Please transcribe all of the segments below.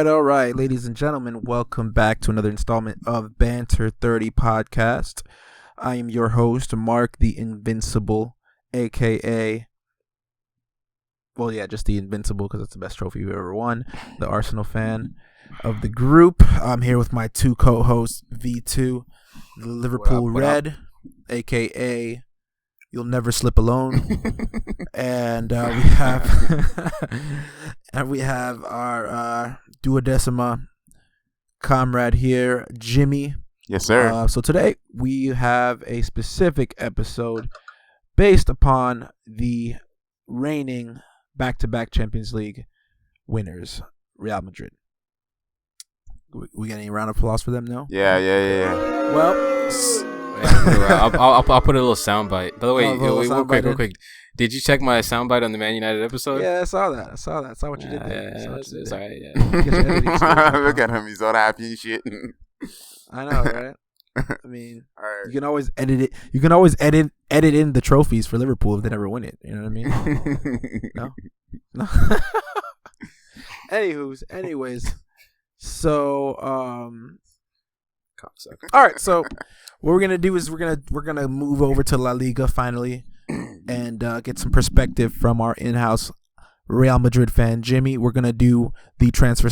all right, ladies and gentlemen, welcome back to another installment of Banter30 podcast. I am your host, Mark the Invincible, aka, just the Invincible because it's the best trophy we've ever won, the Arsenal fan of the group. I'm here with my two co-hosts, V2, the Liverpool Red, aka You'll Never Slip Alone, and we have our duodecima comrade here, Jimmy. Yes, sir. So today we have a specific episode based upon the reigning back-to-back Champions League winners, Real Madrid. We got any round of applause for them? No. Yeah. Well. I'll put a little soundbite. By the way, real quick. Did you check my soundbite on the Man United episode? Yeah, I saw that. I saw what you did there. It's all right. Yeah. Look at him. He's all happy and shit. I know, right? I mean, right. You can always edit it. You can always edit in the trophies for Liverpool if they never win it. You know what I mean? No. Anyways. So, all right. So, what we're gonna do is we're gonna move over to La Liga finally, and get some perspective from our in-house Real Madrid fan, Jimmy. We're gonna do the transfer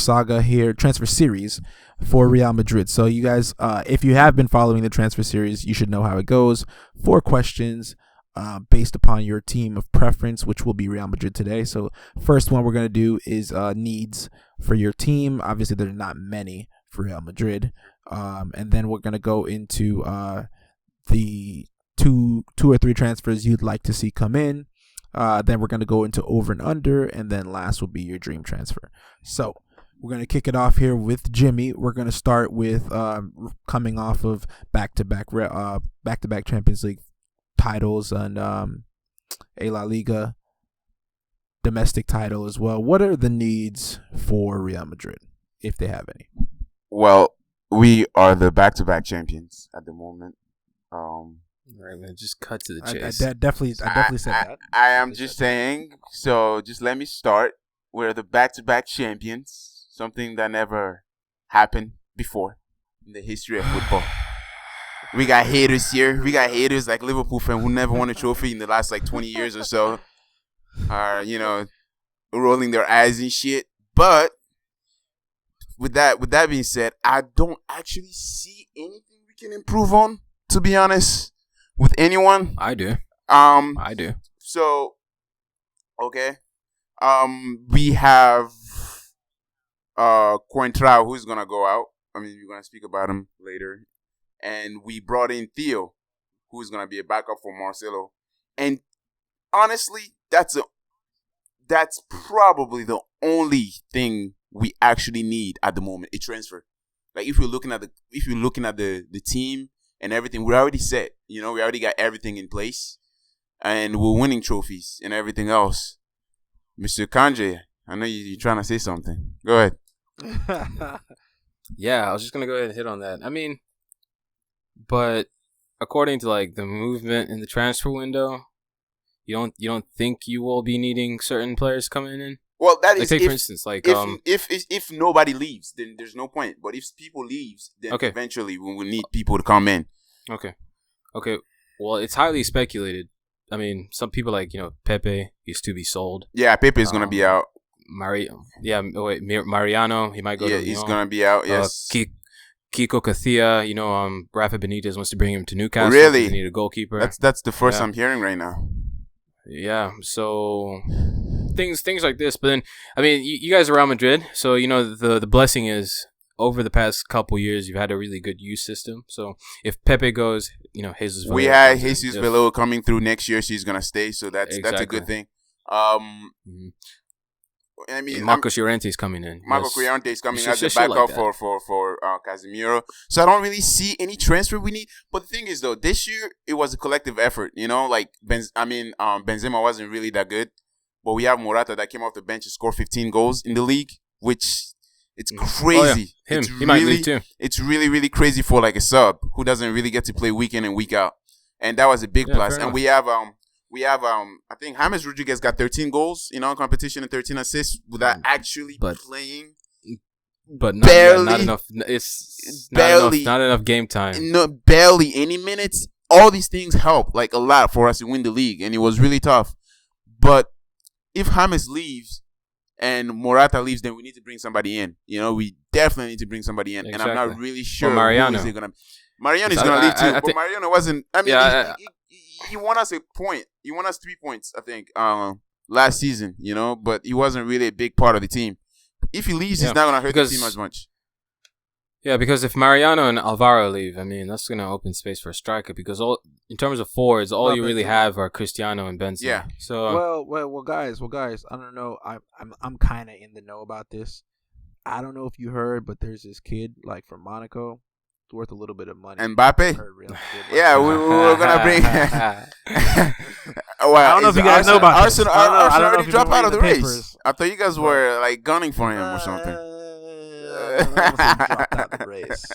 series for Real Madrid. So, you guys, if you have been following the transfer series, you should know how it goes. 4 questions, based upon your team of preference, which will be Real Madrid today. So, first one we're gonna do is needs for your team. Obviously, there's not many for Real Madrid. And then we're gonna go into the two or three transfers you'd like to see come in. Then we're gonna go into over and under, and then last will be your dream transfer. So we're gonna kick it off here with Jimmy. We're gonna start with coming off of back-to-back Champions League titles and a La Liga domestic title as well. What are the needs for Real Madrid, if they have any? Well, we are the back-to-back champions at the moment. Right, man. Just cut to the chase. I definitely said that. I am just saying. So just let me start. We're the back-to-back champions. Something that never happened before in the history of football. We got haters here. We got haters like Liverpool fans who never won a trophy in the last 20 years or so. Are rolling their eyes and shit. But with that being said, I don't actually see anything we can improve on, to be honest, with anyone. I do. I do. So, okay. We have Coentrao, who's gonna go out. I mean, we're gonna speak about him later. And we brought in Theo, who's gonna be a backup for Marcelo. And honestly, that's probably the only thing we actually need at the moment, a transfer. Like if you're looking at the team and everything, we're already set. We already got everything in place, and we're winning trophies and everything else. Mr. Kanje, I know you're trying to say something. Go ahead. Yeah, I was just gonna go ahead and hit on that. I mean, but according to the movement in the transfer window, you don't think you will be needing certain players coming in? Well, that is for instance, if nobody leaves, then there's no point. But if people leaves, then eventually we will need people to come in. Okay. Well, it's highly speculated. I mean, some people Pepe used to be sold. Yeah, Pepe is gonna be out. Mariano, he might go. Yeah, he's gonna be out. Yes. Kiko Kathia, Rafa Benitez wants to bring him to Newcastle. Really? They need a goalkeeper. That's the first I'm hearing right now. Yeah, so things like this. But then, I mean, you guys are Real Madrid, so the blessing is over the past couple years you've had a really good youth system. So if Pepe goes, Jesus. We had Jesus Velo coming through next year. She's gonna stay, so that's a good thing. I mean, Marcos Llorente's coming in. Marcos Llorente's coming as a backup for Casemiro. So I don't really see any transfer we need. But the thing is, though, this year it was a collective effort. Benzema wasn't really that good, but we have Morata that came off the bench and scored 15 goals in the league, which it's crazy. Oh, yeah. He might leave too. It's really, really crazy for a sub who doesn't really get to play week in and week out, and that was a big plus. And we have I think James Rodriguez got 13 goals in our competition and 13 assists without actually playing. but barely, not enough. It's barely, not enough game time. No, barely any minutes. All these things help like a lot for us to win the league, and it was really tough. But if James leaves and Morata leaves, then we need to bring somebody in. You know, we definitely need to bring somebody in, Exactly. and I'm not really sure Mariano. who is gonna. Mariano is gonna leave too, but Mariano wasn't. I mean, he won us a point. He won us 3 points, I think, last season. You know, but he wasn't really a big part of the team. If he leaves, he's not gonna hurt the team as much. Yeah, because if Mariano and Alvaro leave, I mean, that's going to open space for a striker because in terms of forwards, all you really have are Cristiano and Benzema. Yeah. So well, guys, I don't know. I'm kind of in the know about this. I don't know if you heard, but there's this kid like from Monaco, it's worth a little bit of money. Mbappe. Yeah, we were gonna bring. Well, I don't know if you guys know about Arsenal. Arsenal already dropped out of the race. I thought you guys were like gunning for him or something. Dropped out the race.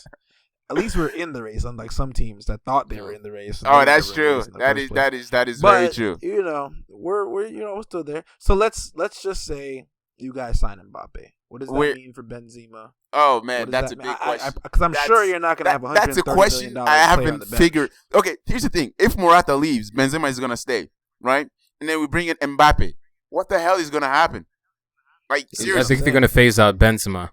At least we're in the race, unlike some teams that thought they were in the race. Oh, that's true. That is very true. You know, we're still there. So let's just say you guys sign Mbappe. What does that mean for Benzema? Oh man, that's a big question. Because I'm sure you're not going to have $130 That's a question I haven't figured. Okay, here's the thing: if Morata leaves, Benzema is going to stay, right? And then we bring in Mbappe. What the hell is going to happen? Like seriously, I think they're going to phase out Benzema.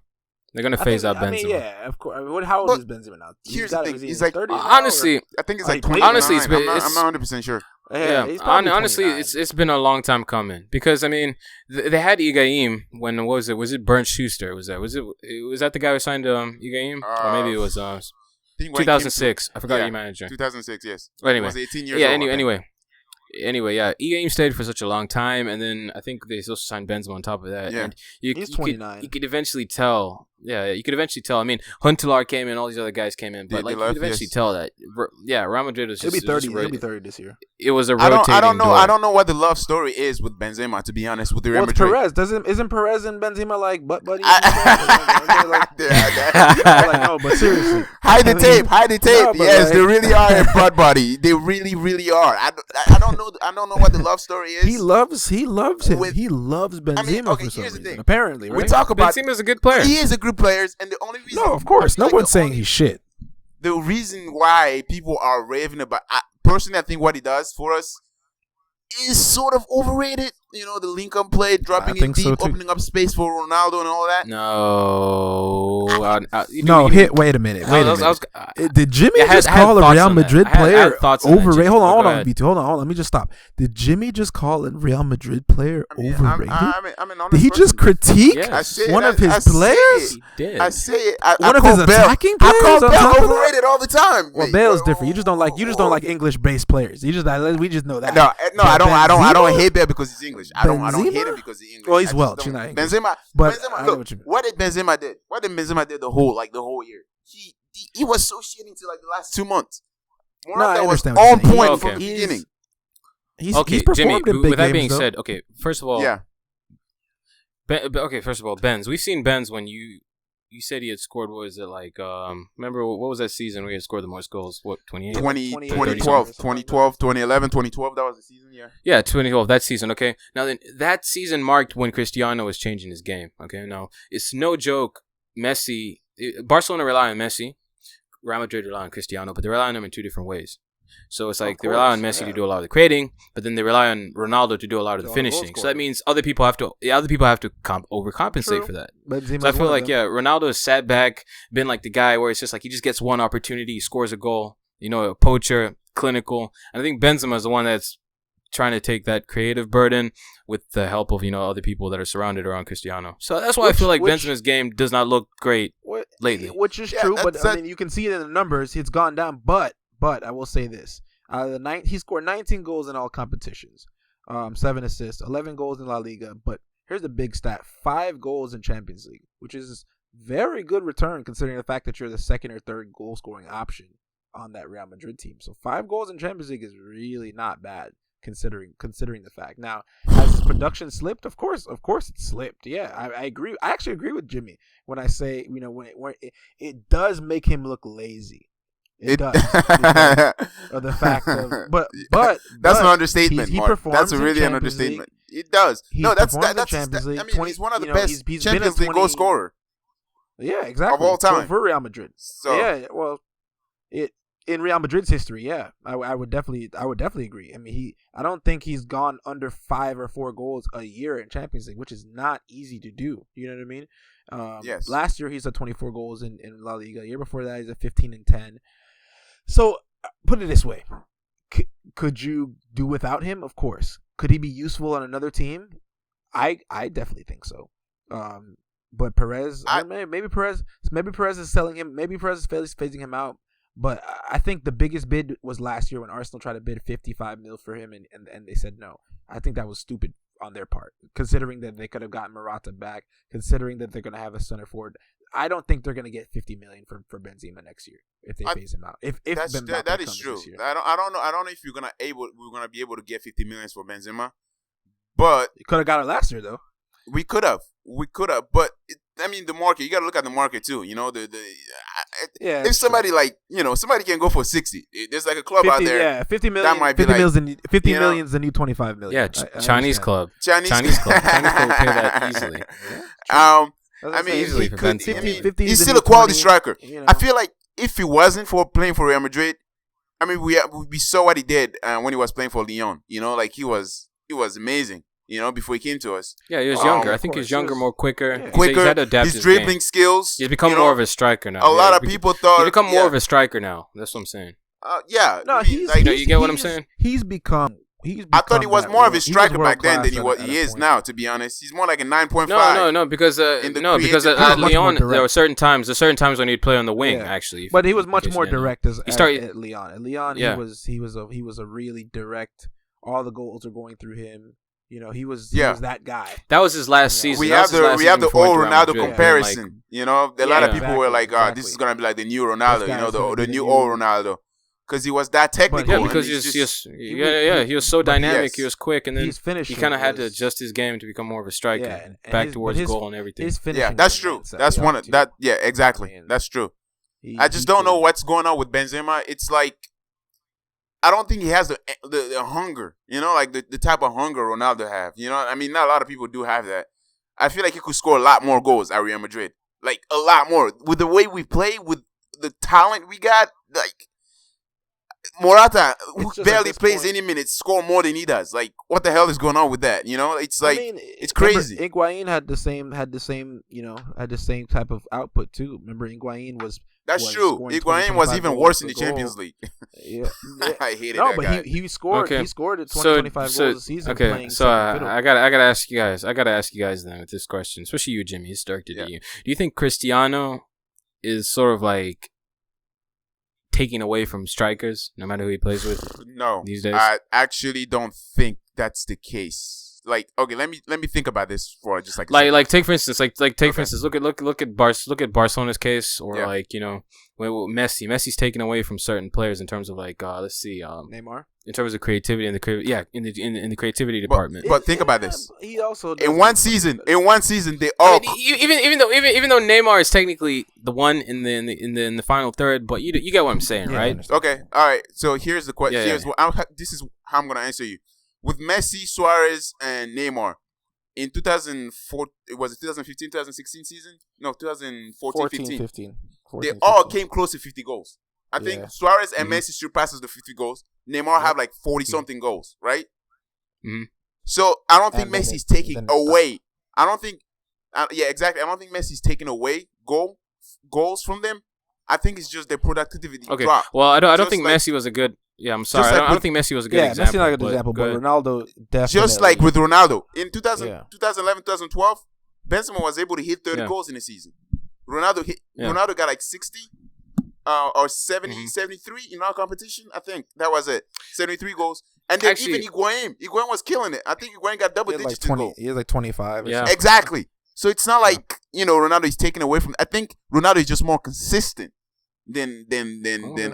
They're going to phase out Benzema. I mean, yeah, of course. I mean, how old is Benzema now? Here's the thing: he's like 30 honestly, I think it's like 29. Honestly, I'm not 100% sure. Yeah, honestly, it's been a long time coming because I mean they had Higuaín when was it Bernd Schuster was that the guy who signed Higuaín or maybe it was 2006 I forgot your manager 2006 yes well, anyway he was 18 years old Anyway, yeah, Higuaín stayed for such a long time, and then I think they also signed Benzema on top of that. Yeah, and he's 29. You could eventually tell. Yeah, you could eventually tell. I mean, Huntelaar came in, all these other guys came in, but you could eventually tell that. Yeah, Real Madrid was just. He'll be 30. He'll be 30 this year. It was a rotating. I don't know. door. I don't know what the love story is with Benzema. To be honest, with the Real Madrid. Perez isn't Perez and Benzema like butt buddies? No, but seriously, hide the tape. No, yes, they really are a butt buddy. They really are. I don't know. I don't know what the love story is. He loves him. He loves Benzema for some reason. Apparently, right? We talk about Benzema's a good player. He is a good player, and the only reason. No, of course, no one's saying he's shit. The reason why people are raving about, personally, I think what he does for us is sort of overrated. You know, the link-up play, dropping it deep, opening up space for Ronaldo and all that. Wait a minute. Did Jimmy just call a Real Madrid player overrated? Hold on, Vitu. Hold on. Let me just stop. Did Jimmy just call a Real Madrid player overrated? Did he just critique one of his players? He did. I say it. One of his attacking players? I call Bale overrated all the time. Well, Bale's different. You just don't like English-based players. We just know that. No, I don't hate Bale because he's English. I don't hate him because he's English. Well, he's Welsh. He's not English. Benzema. Look, what did Benzema did? What did Benzema did the whole year? He was so shitty until like the last 2 months. I understand. On point from the beginning. He's performed in big with that games, being though. said, okay, first of all, first of all, Benz. We've seen Benz when you said he had scored, what was it, like, remember, what was that season where he had scored the most goals? What, 28? 2012, 2011, 2012, that was the season, yeah. Yeah, 2012, that season, okay. Now, then, that season marked when Cristiano was changing his game, okay? Now, it's no joke, Barcelona rely on Messi, Real Madrid rely on Cristiano, but they rely on him in two different ways. So it's like they rely on Messi to do a lot of the creating, but then they rely on Ronaldo to do a lot of the finishing. So that means other people have to overcompensate for that. So I feel like Ronaldo has sat back, been like the guy where it's just like he just gets one opportunity, he scores a goal, a poacher, clinical. And I think Benzema is the one that's trying to take that creative burden with the help of other people that are surrounded around Cristiano. So that's why I feel like Benzema's game does not look great lately. Which is true, but I mean you can see it in the numbers. It's gone down, but I will say this: he scored 19 goals in all competitions, 7 assists, 11 goals in La Liga. But here's the big stat: 5 goals in Champions League, which is very good return considering the fact that you're the second or third goal scoring option on that Real Madrid team. So 5 goals in Champions League is really not bad considering the fact. Now, has his production slipped? Of course it slipped. Yeah, I agree. I actually agree with Jimmy when I say when it does make him look lazy. It does. Of the fact of, but that's an understatement. He Mark. That's really an Champions understatement. League. It does. He's That's Champions League. I mean, he's one of the best he's Champions League goal scorer. Yeah, exactly. Of all time. For Real Madrid. So yeah, well, in Real Madrid's history, yeah, I would definitely agree. I mean, I don't think he's gone under 5 or 4 goals a year in Champions League, which is not easy to do. You know what I mean? Yes. Last year he's at 24 goals in La Liga. The year before that he's at 15 and 10. So put it this way: could you do without him? Of course. Could he be useful on another team? I definitely think so. But Perez, maybe Perez is selling him. Maybe Perez is phasing him out. But I think the biggest bid was last year when Arsenal tried to bid 55 mil for him, and they said no. I think that was stupid on their part, considering that they could have gotten Morata back, considering that they're going to have a center forward. I don't think they're going to get 50 million for Benzema next year if they phase him out. If that is true. I don't know if we're gonna be able to get 50 million for Benzema, but you could have got it last year though. We could have, but the market. You got to look at the market too. If somebody somebody can go for 60. There's like a club 50, out there. Yeah, 50 million. That might be 50 million's the new 25 million. Yeah, Chinese club. Chinese club. Chinese club will pay that easily. Easily for he's still a quality striker. I feel like if he wasn't for playing for Real Madrid, we saw what he did when he was playing for Lyon. He was amazing. Before he came to us. Yeah, he was younger. I think he's younger, more quicker. Yeah. He's had to adapt his his dribbling game. skills. He's become more of a striker now. A lot of people thought he's become more of a striker now. That's what I'm saying. Yeah. No, you get what I'm saying? He's become. I thought he was more of a striker back then than he is now. To be honest, he's more like a 9.5. No, because at Lyon there were certain times when he'd play on the wing actually. But he was much more direct at Lyon. At Lyon, he was a really direct. All the goals are going through him. He was that guy. That was his last season. We have the old Ronaldo comparison. A lot of people were like, "Oh, this is gonna be like the new Ronaldo." The new old Ronaldo, because he was that technical. Yeah, because he was so dynamic. He was quick, and then he kind of had to adjust his game to become more of a striker, back towards goal and everything. Yeah, that's true. That's one of that. Yeah, exactly. That's true. I just don't know what's going on with Benzema. It's like, I don't think he has the hunger, like the type of hunger Ronaldo have. Not a lot of people do have that. I feel like he could score a lot more goals at Real Madrid. Like, a lot more. With the way we play, with the talent we got, like, Morata, who barely plays any minutes, score more than he does. Like, what the hell is going on with that? It's like, it's crazy. Higuain had the same type of output too. Remember, Higuain was. That's true. Higuain was even worse in the Champions League. Yeah. I hated that guy. But he scored. Okay. He scored at 25 goals a season. Okay, so I gotta ask you guys. Then with this question, especially you, Jimmy. It's directed at you. Do you think Cristiano is sort of like taking away from strikers, no matter who he plays with? No, these days. I actually don't think that's the case. Like, okay, let me think about this for just like take for instance, for instance, look at Barcelona's case, or Messi's taken away from certain players in terms of like let's see, Neymar, in terms of creativity in the creativity department. But think about this. He also in one season they all even though Neymar is technically the one in the final third, but you get what I'm saying, right? Okay, all right. So here's the question. This is how I'm gonna answer you. With Messi, Suarez, and Neymar, in 2004, was it 2015, 2016 season? No, 2014, 15. They all came close to 50 goals. I think Suarez and Messi surpasses the 50 goals. Neymar have like 40-something goals, right? Mm-hmm. So I don't think Messi's taking away. I don't think, exactly. I don't think Messi's taking away goals from them. I think it's just their productivity drop. Well, I don't think Messi was a good. Yeah, I'm sorry. I don't think Messi was a good example. Messi not a good example, but Ronaldo definitely. Just like with Ronaldo. In 2011, 2012, Benzema was able to hit 30 goals in a season. Ronaldo got like 60 or 70, 73 in our competition. I think that was it. 73 goals. And then even Higuain was killing it. I think Higuain got double digits in goals. He has like 25. Yeah. Exactly. So it's not like, Ronaldo is taken away from. I think Ronaldo is just more consistent than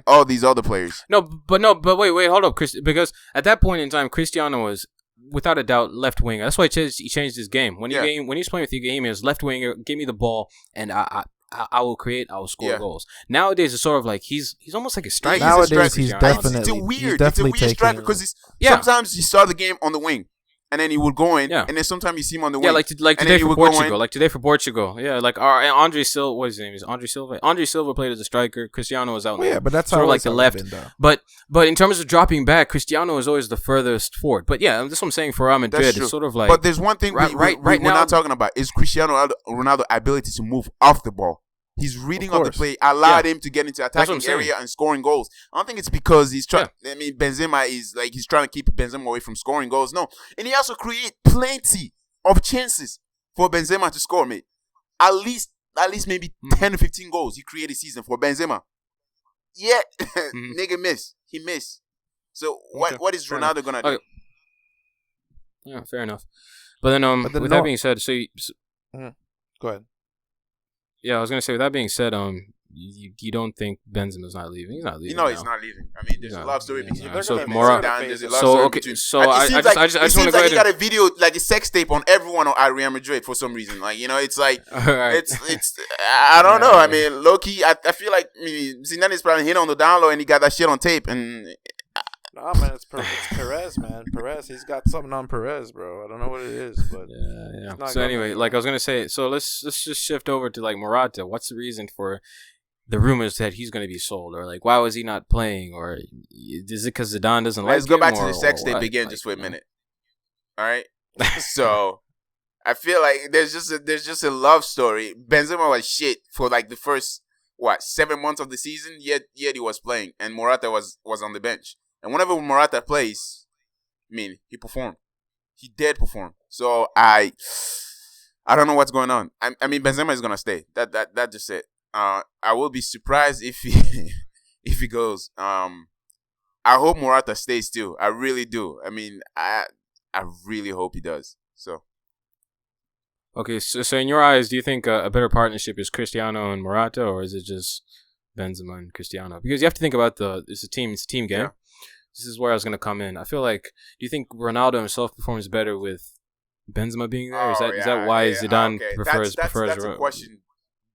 all these other players. But wait, hold up, Chris, because at that point in time, Cristiano was without a doubt left winger. That's why he changed his game. When he's playing with Higuain, he was left winger. Give me the ball, and I will create. I will score goals. Nowadays, it's sort of like he's almost like a striker. Nowadays, he's definitely it's a weird striker because sometimes you start the game on the wing, and then he would go in, Yeah. and then sometimes you see him on the wing. Yeah, like and today then he for would go Portugal. in. Like today for Portugal. Yeah, like Andre Silva. What his name is? Andre Silva. Andre Silva played as a striker. Cristiano was out. Well, yeah, but that's sort how of like the left. But in terms of dropping back, Cristiano is always the furthest forward. But yeah, that's what I'm saying for Real Madrid. It's sort of like. But there's one thing right we're now, not talking about is Cristiano Ronaldo's ability to move off the ball. His reading of the play allowed him to get into attacking area and scoring goals. I don't think it's because he's trying. I mean, Benzema is like he's trying to keep Benzema away from scoring goals. No, and he also create plenty of chances for Benzema to score. Mate, at least maybe 10 to 15 goals he created season for Benzema. Yeah, nigga miss. He missed. So what is Ronaldo gonna do? Okay. Yeah, fair enough. But then with that being said, go ahead. Yeah, I was gonna say. With that being said, you don't think Benzema's not leaving? He's not leaving. No, he's not leaving. I mean, there's a love story between There's a love story. So I just want to go ahead. He got a video, like a sex tape on everyone at Real Madrid for some reason. Like, you know, it's like it's I don't know. I mean, low key, I feel like Zidane's probably hit on the down low and he got that shit on tape. And nah, man, it's Perez, man. Perez, he's got something on Perez, bro. I don't know what it is, but yeah. So anyway, like I was gonna say, so let's just shift over to like Morata. What's the reason for the rumors that he's gonna be sold, or like why was he not playing, or is it because Zidane doesn't like him? Let's go back to the sex tape again, just for a minute. All right. So I feel like there's just a love story. Benzema was shit for like the first 7 months of the season. Yet he was playing, and Morata was on the bench. And whenever Morata plays, I mean, he performed. He did perform. So I don't know what's going on. I mean, Benzema is gonna stay. That just it. I will be surprised if he goes. I hope Morata stays too. I really do. I mean, I really hope he does. So. Okay, so in your eyes, do you think a better partnership is Cristiano and Morata, or is it just Benzema and Cristiano? Because you have to think about it's a team game. Yeah. This is where I was going to come in. I feel like, do you think Ronaldo himself performs better with Benzema being there? Is that why Zidane prefers? That's a question.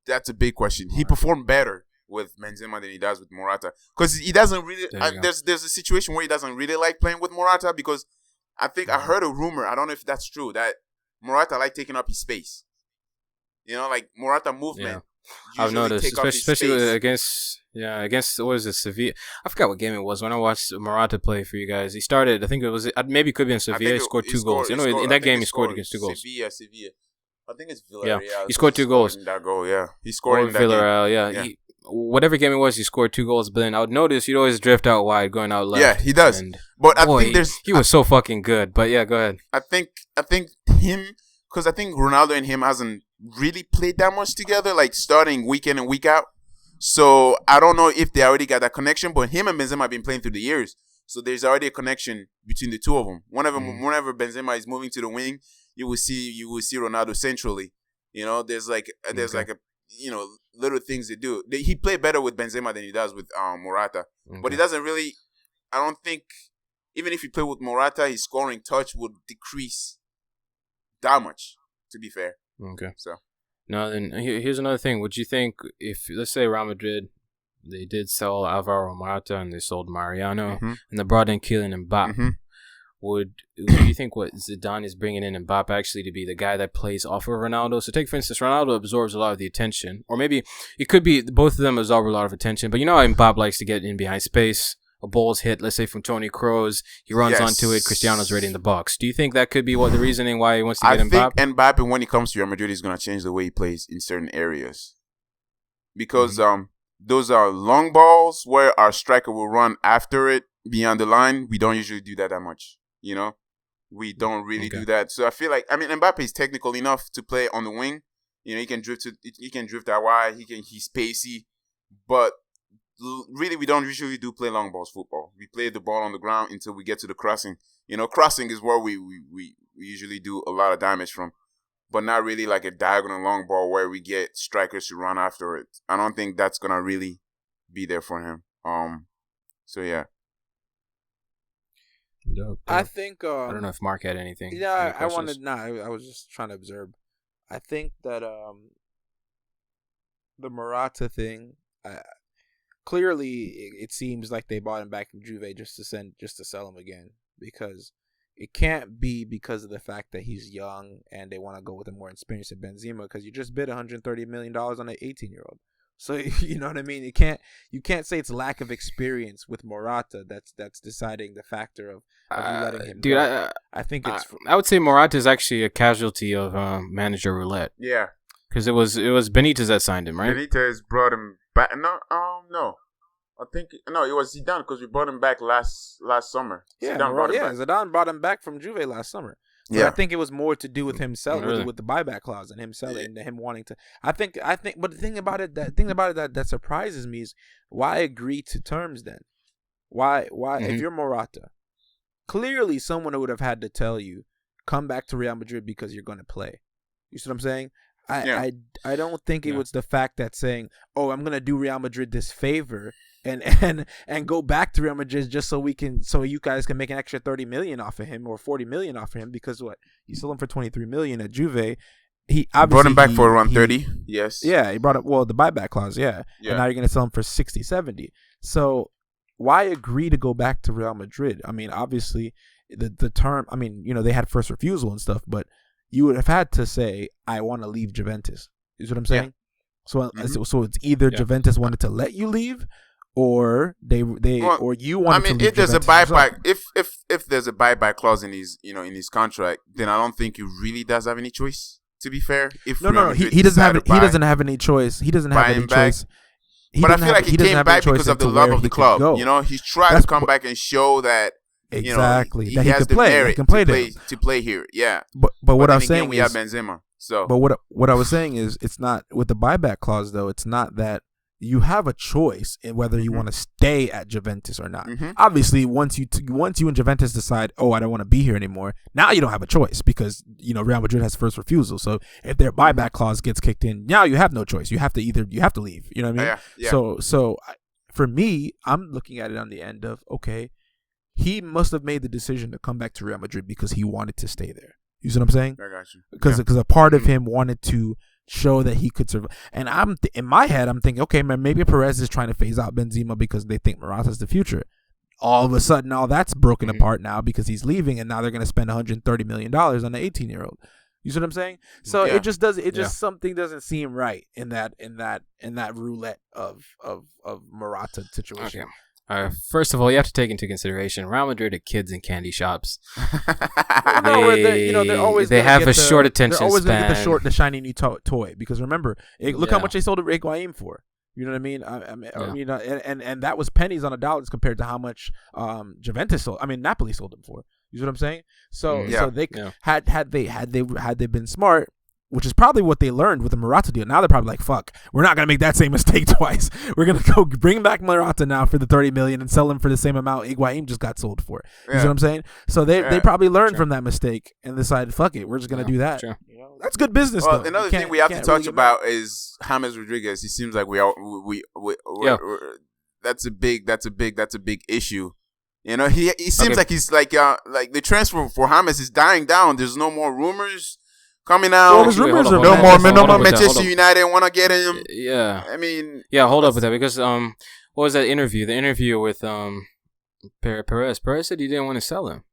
That's a big question. He performed better with Benzema than he does with Morata because he doesn't really. There's a situation where he doesn't really like playing with Morata because I think I heard a rumor. I don't know if that's true that Morata like taking up his space. You know, like Morata movement. Yeah. I've noticed, especially against what is it, Sevilla? I forgot what game it was when I watched Morata play for you guys. He started, I think it was, maybe it could be in Sevilla. He scored 2 goals. In that game, he scored against 2 goals. Sevilla. I think it's Villarreal. Yeah, he scored 2 goals. That goal, yeah. He scored in that Villarreal, yeah. Whatever game it was, he scored 2 goals. But then I would notice he'd always drift out wide, going out left. Yeah, he does. But I think he was so fucking good. But yeah, go ahead. I think him, because I think Ronaldo and him hasn't really played that much together, like starting week in and week out. So I don't know if they already got that connection, but him and Benzema have been playing through the years. So there's already a connection between the two of them. Whenever Benzema is moving to the wing, you will see Ronaldo centrally. You know, there's like a little things they do. He played better with Benzema than he does with Morata. Okay. But he doesn't really. I don't think even if he played with Morata, his scoring touch would decrease that much. To be fair. Okay. So. Now then, here's another thing. Would you think if, let's say, Real Madrid, they did sell Alvaro Morata and they sold Mariano and they brought in Kylian Mbappe, would you think what Zidane is bringing in Mbappe actually to be the guy that plays off of Ronaldo? So take, for instance, Ronaldo absorbs a lot of the attention. Or maybe it could be both of them absorb a lot of attention. But you know how Mbappe likes to get in behind space. A ball's hit, let's say from Toni Kroos, he runs onto it, Cristiano's already in the box. Do you think that could be the reasoning why he wants to get Mbappe? I think Mbappe, when he comes to Real Madrid, is going to change the way he plays in certain areas. Because those are long balls where our striker will run after it beyond the line. We don't usually do that much, you know? We don't really do that. So I feel like, Mbappe is technical enough to play on the wing. You know, he can drift that wide, he's pacey, but really, we don't usually play long balls football. We play the ball on the ground until we get to the crossing. You know, crossing is where we usually do a lot of damage from, but not really like a diagonal long ball where we get strikers to run after it. I don't think that's gonna really be there for him. So yeah. Dope. I think. I don't know if Mark had anything. Yeah, I wanted. I was just trying to observe. I think that the Morata thing. Clearly, it seems like they bought him back from Juve just to sell him again, because it can't be because of the fact that he's young and they want to go with a more experienced Benzema, because you just bid $130 million on an 18-year-old. So you know what I mean. You can't say it's lack of experience with Morata that's deciding the factor of you letting him go. I think it's. I would say Morata is actually a casualty of manager roulette. Yeah, because it was Benitez that signed him, right? Benitez brought him back. No. I think it was Zidane, because we brought him back last summer. Yeah, Zidane Zidane brought him back from Juve last summer. So I think it was more to do with himself, with the buyback clause and him selling, and him wanting to. I think. But the thing about it that surprises me is why agree to terms then? Why? If you're Morata, clearly someone would have had to tell you, come back to Real Madrid because you're going to play. You see what I'm saying? I don't think it was the fact that saying, oh, I'm going to do Real Madrid this favor and go back to Real Madrid just so you guys can make an extra 30 million off of him or 40 million off of him, because what, you sold him for 23 million at Juve. He brought him back for around 30. Yes. Yeah, he brought up the buyback clause. Yeah. And now you're going to sell him for 60, 70. So why agree to go back to Real Madrid? I mean, obviously the term, I mean, they had first refusal and stuff, but you would have had to say, I want to leave Juventus. Is what I'm saying? Yeah. So it's either Juventus wanted to let you leave, or or you wanted to leave. If there's a buyback, if there's a buyback clause in his his contract, then I don't think he really does have any choice. To be fair, no, he doesn't have any choice. He doesn't have any choice. But I feel like he came back because of the love of the club. He's tried to come back and show that. Exactly, he has the merit to play here. Yeah, but what I'm saying is, we have Benzema. So, but what I was saying is, it's not with the buyback clause though. It's not that you have a choice in whether you want to stay at Juventus or not. Obviously, once you and Juventus decide, oh, I don't want to be here anymore, now you don't have a choice, because Real Madrid has first refusal. So if their buyback clause gets kicked in, now you have no choice. You have to leave. You know what I mean? Yeah. So for me, I'm looking at it on the end of, okay, he must have made the decision to come back to Real Madrid because he wanted to stay there. You see what I'm saying? I got you. Because a part of him wanted to show that he could survive. And in my head, I'm thinking, okay, man, maybe Perez is trying to phase out Benzema because they think Morata's the future. All of a sudden, all that's broken apart now because he's leaving, and now they're going to spend $130 million on an 18-year-old. You see what I'm saying? So it just does. It just something doesn't seem right in that roulette of Morata situation. Okay. First of all, you have to take into consideration Real Madrid are kids in candy shops. They have a short attention span. They're always going to get the shiny new toy, because remember, look how much they sold Higuain for. You know what I mean? And that was pennies on a dollar compared to how much Napoli sold him for. You see what I'm saying? So they had they been smart, which is probably what they learned with the Morata deal. Now they're probably like, fuck, we're not going to make that same mistake twice. We're going to go bring back Morata now for the 30 million and sell him for the same amount Higuain just got sold for. You see what I'm saying? So they probably learned from that mistake and decided, fuck it, we're just going to do that. Sure. That's good business, though. Another thing we have to touch about is James Rodriguez. He seems like that's a big issue. He seems like he's like the transfer for James is dying down. There's no more rumors coming out. No more Manchester United want to get him. Yeah. I mean. Yeah, hold up with that, because what was that interview? The interview with Perez. Perez said he didn't want to sell him.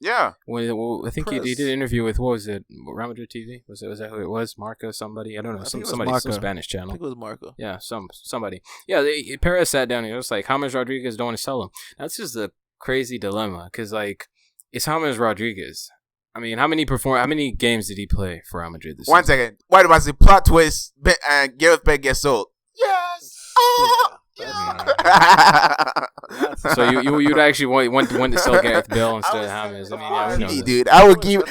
Yeah. I think he did an interview with, what was it? Real Madrid TV? Was that who it was? Marco? Somebody? I don't know. Some Spanish channel. I think it was Marco. Yeah, somebody. Yeah, Perez sat down and he was like, James Rodriguez don't want to sell him. That's just a crazy dilemma, because it's James Rodriguez. I mean, how many games did he play for Real Madrid this season? 1 second. Why do I say plot twist? Gareth Bale gets sold. Yes. So you'd actually want to sell Gareth Bale instead of James? I mean, dude, I would give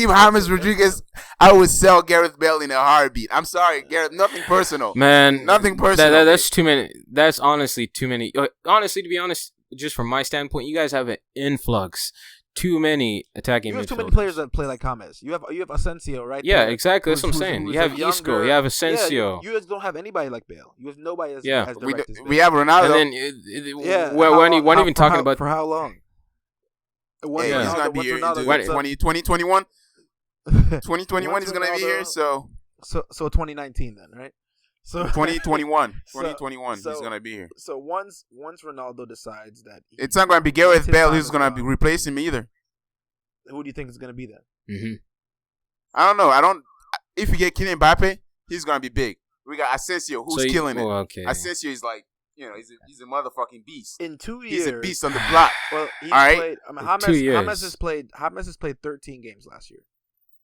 James Rodriguez. I would sell Gareth Bale in a heartbeat. I'm sorry, Gareth. Nothing personal, man. Nothing personal. That's too many. That's honestly too many. Honestly, to be honest, just from my standpoint, you guys have an influx. Too many attacking midfielders. You have too many players that play like James. You have Asensio, right? Yeah, exactly. That's what I'm saying. You have Isco. You have Asensio. You guys don't have anybody like Bale. You have nobody as direct as Bale. We have Ronaldo. And then, we're even talking about... For how long? He's going to be here 2021. 2021 he's going to be here, so 2019 then, right? So 2021 he's gonna be here. So once Ronaldo decides that it's not gonna be Gareth Bale who's gonna be replacing him either. who do you think is going to be then? Mm-hmm. I don't know. If you get Kylian Mbappe, he's gonna be big. We got Asensio, who's killing it. Okay. Asensio is like, he's a motherfucking beast. In 2 years, He's a beast on the block. Well, he's all right. played. I mean, 2 years. James has played 13 games last year,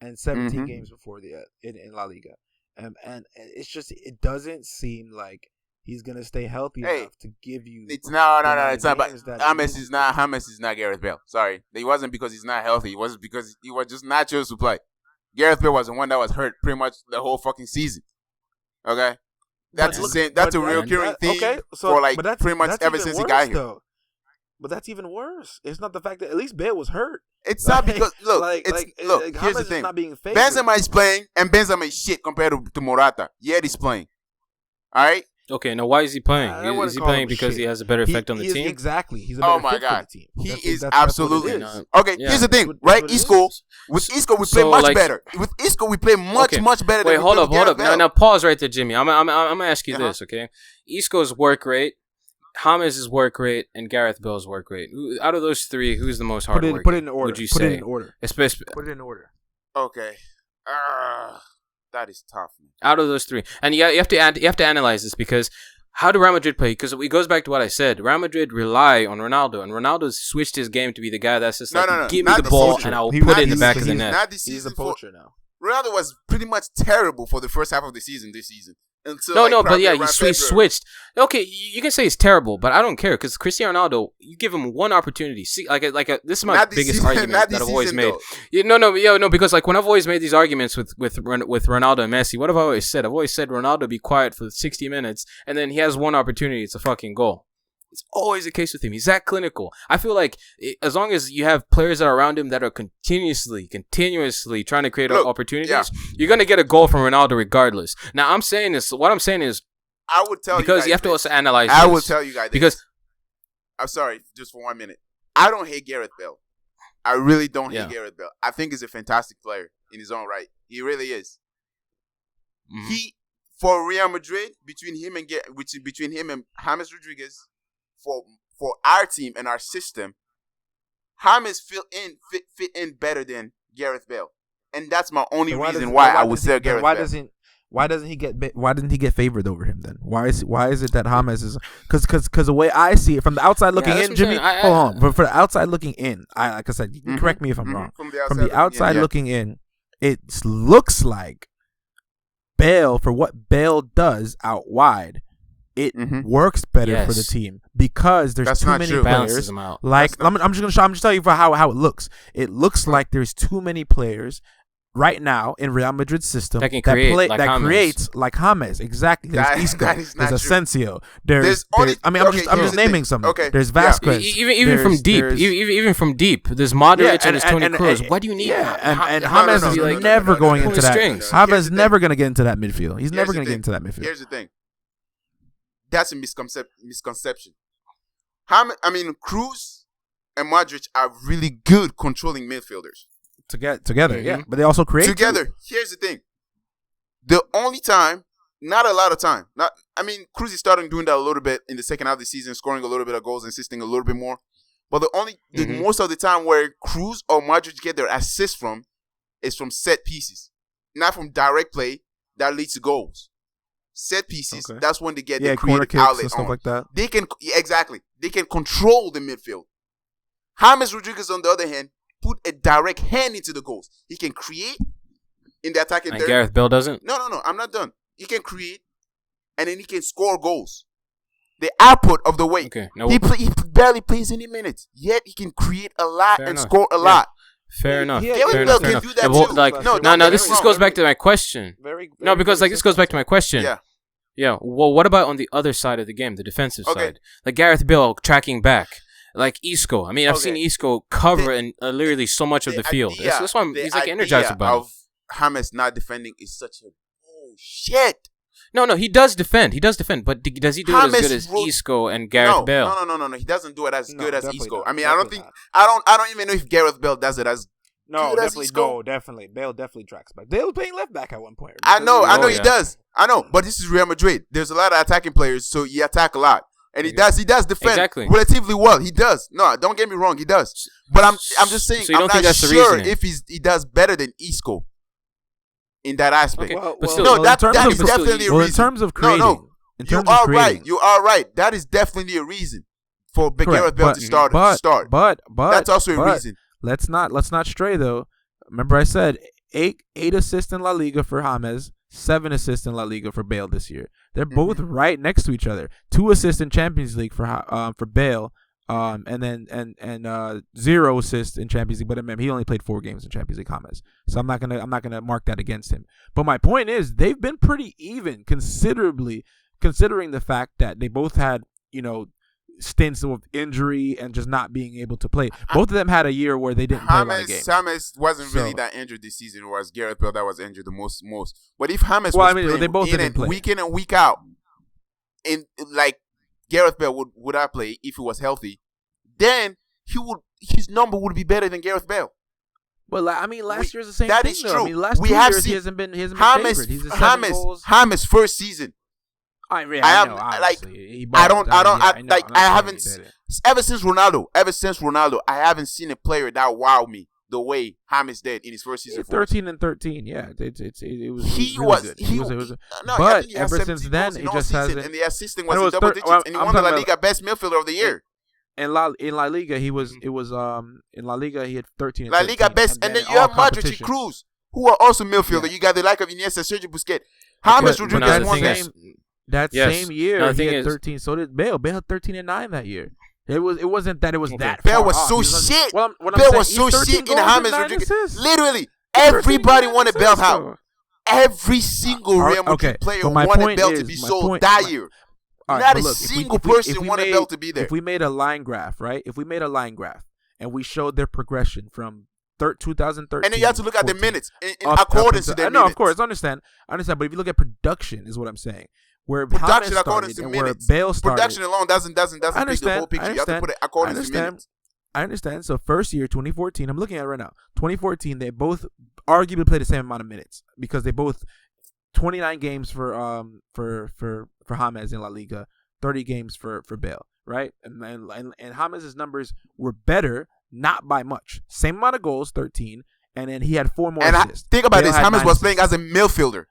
and 17 games before in La Liga, and it's just it doesn't seem like he's gonna stay healthy enough to give you. It's no. It's not. But James is not. James is not Gareth Bale. Sorry, it wasn't because he's not healthy. It was because he was just not chosen to play. Gareth Bale was the one that was hurt pretty much the whole fucking season. Okay, that's a recurring theme for like pretty much ever since he got here. Though. But that's even worse. It's not the fact that at least Bale was hurt. It's not because look. Here's the thing. Not being Benzema is playing, and Benzema is shit compared to Morata. Yet he's playing. All right. Okay, now why is he playing? Is he playing because he has a better effect on the team? Exactly. He's a better fit for the team. He is absolutely. Okay, here's the thing, right? Isco, with Isco we play much better. With Isco we play much better. Wait, hold up. Now pause right there, Jimmy. I'm gonna ask you this, okay? Isco's work rate, James' work rate, and Gareth Bale's work rate. Out of those three, who's the most hard working? Put it in order. Would you say? Put it in order. Put it in order. Okay. That is tough. Out of those three, and you have to analyze this because how do Real Madrid play? Because it goes back to what I said. Real Madrid rely on Ronaldo, and Ronaldo switched his game to be the guy that's just give me the ball and I'll put it in the back of the net. He's a poacher now. Ronaldo was pretty much terrible for the first half of the season this season. But he switched. Okay, you can say it's terrible, but I don't care because Cristiano Ronaldo, you give him one opportunity. See, this is my biggest argument that I've always made. Because like when I've always made these arguments with Ronaldo and Messi, what have I always said? I've always said Ronaldo be quiet for 60 minutes, and then he has one opportunity, it's a fucking goal. It's always the case with him. He's that clinical. I feel like as long as you have players that are around him that are continuously trying to create opportunities, you're going to get a goal from Ronaldo regardless. Now, what I'm saying is, I would tell you because guys you have to also analyze I will tell you guys because I'm sorry, just for 1 minute. I don't hate Gareth Bale. I really don't hate Gareth Bale. I think he's a fantastic player in his own right. He really is. Mm-hmm. For Real Madrid, between him and James Rodriguez, for our team and our system, James fit in better than Gareth Bale, and that's my only reason why I would say Gareth Bale. Why didn't he get favored over him then? Why is it that James is because the way I see it from the outside looking in, Jimmy, hold on, but for the outside looking in, like I said, you can correct me if I'm wrong. From the outside looking in, it looks like Bale, for what Bale does out wide, it works better for the team because there's too many players. Like I'm just telling you for how it looks. It looks like there's too many players right now in Real Madrid's system that creates like James. Exactly. There's Isco. There's Asensio. I'm just naming some. Okay. There's Vasquez. Even from deep. Even from deep. There's Modric and there's Toni Kroos. What do you need? And James is never going into that. James never going to get into that midfield. He's never going to get into that midfield. Here's the thing. That's a misconception. Kroos and Modric are really good controlling midfielders. Together, yeah. But they also create together. Too. Here's the thing. The only time, not a lot of time. Kroos is starting doing that a little bit in the second half of the season, scoring a little bit of goals, assisting a little bit more. But the most of the time where Kroos or Modric get their assists from is from set pieces, not from direct play that leads to goals. Set pieces, that's when they get their creative outlet and stuff like that. They can They can control the midfield. James Rodriguez, on the other hand, put a direct hand into the goals. He can create in the attacking third. Gareth Bale doesn't? No. I'm not done. He can create, and then he can score goals. The output of the weight. Okay. He barely plays any minutes, yet he can create a lot and score a lot. Fair enough. Gareth Bale can do that too. This goes back to my question. This goes back to my question. Yeah. Well, what about on the other side of the game, the defensive side? Like Gareth Bale tracking back. Like Isco. I've seen Isco cover and literally so much of the field. That's why he's like energized about it. James not defending is such a shit. No, he does defend. But does he do it as good as Isco and Gareth Bale? No. He doesn't do it as good as Isco. I don't even know if Gareth Bale does it as good as Isco. Definitely. Bale definitely tracks back. Bale was playing left back at one point. I know he does. I know, but this is Real Madrid. There's a lot of attacking players, so you attack a lot. And he does defend Exactly. relatively well. He does. No, don't get me wrong, he does. But I'm just saying, So you I'm don't think not that's the sure reasoning? if he does better than Isco in that aspect. Okay. But still, No, that in terms is of- definitely a well, reason. in terms of creating, No, in you terms are of creating, right. You are right. That is definitely a reason for Gareth Bale to start. But That's also a reason. Let's not stray though. Remember, I said eight assists in La Liga for James, 7 assists in La Liga for Bale this year. They're both right next to each other. 2 assists in Champions League for Bale, and 0 assists in Champions League. But remember, he only played 4 games in Champions League, James. So I'm not gonna mark that against him. But my point is, they've been pretty even, considerably, considering the fact that they both had stints of injury and just not being able to play. Both of them had a year where they didn't play a lot of games. James wasn't really that injured this season. It was Gareth Bale that was injured the most. But if James was playing they both didn't play week in and week out, in like Gareth Bale would I play if he was healthy, then his number would be better than Gareth Bale. Well, I mean, last year's the same that thing. is Though. true. I mean, last We 2 have years seen he hasn't been favored. He's a 7 goals. James' first season. I haven't ever since Ronaldo. I haven't seen a player that wowed me the way James did in his first season. 13 and 13, yeah, it was. He really was. good. He was. No, but he ever since then, it just hasn't. And the assisting was in double digits, and he won the La Liga Best Midfielder of the Year. In La Liga, he was. It was in La Liga he had 13. La Liga Best, and then you have Modric and Cruz, who are also midfielder. You got the like of Iniesta, Sergio Busquets, James Rodriguez won that. That same year, he had 13. So did Bale. Bale had 13 and 9 that year. It wasn't that it was that. Bale was far so off. shit. Bale was so shit in James Rodriguez. Literally, everybody wanted Bale out. Every single Real Madrid player wanted Bale to be sold that year. Not a single person wanted Bale to be there. If we made a line graph, right? If we made a line graph and we showed their progression from 2013, and then you have to look at the minutes in accordance to their minutes. No, of course, I understand. But if you look at production, is what I'm saying. Where production according to minutes. Where Bale started. Production alone doesn't paint the whole picture. You have to put it according to minutes. I understand. So first year, 2014, I'm looking at it right now. 2014, they both arguably played the same amount of minutes because they both 29 games for James in La Liga, 30 games for Bale, right? And James' numbers were better, not by much. Same amount of goals, 13, and then he had 4 more assists. Think about this: James was playing as a midfielder.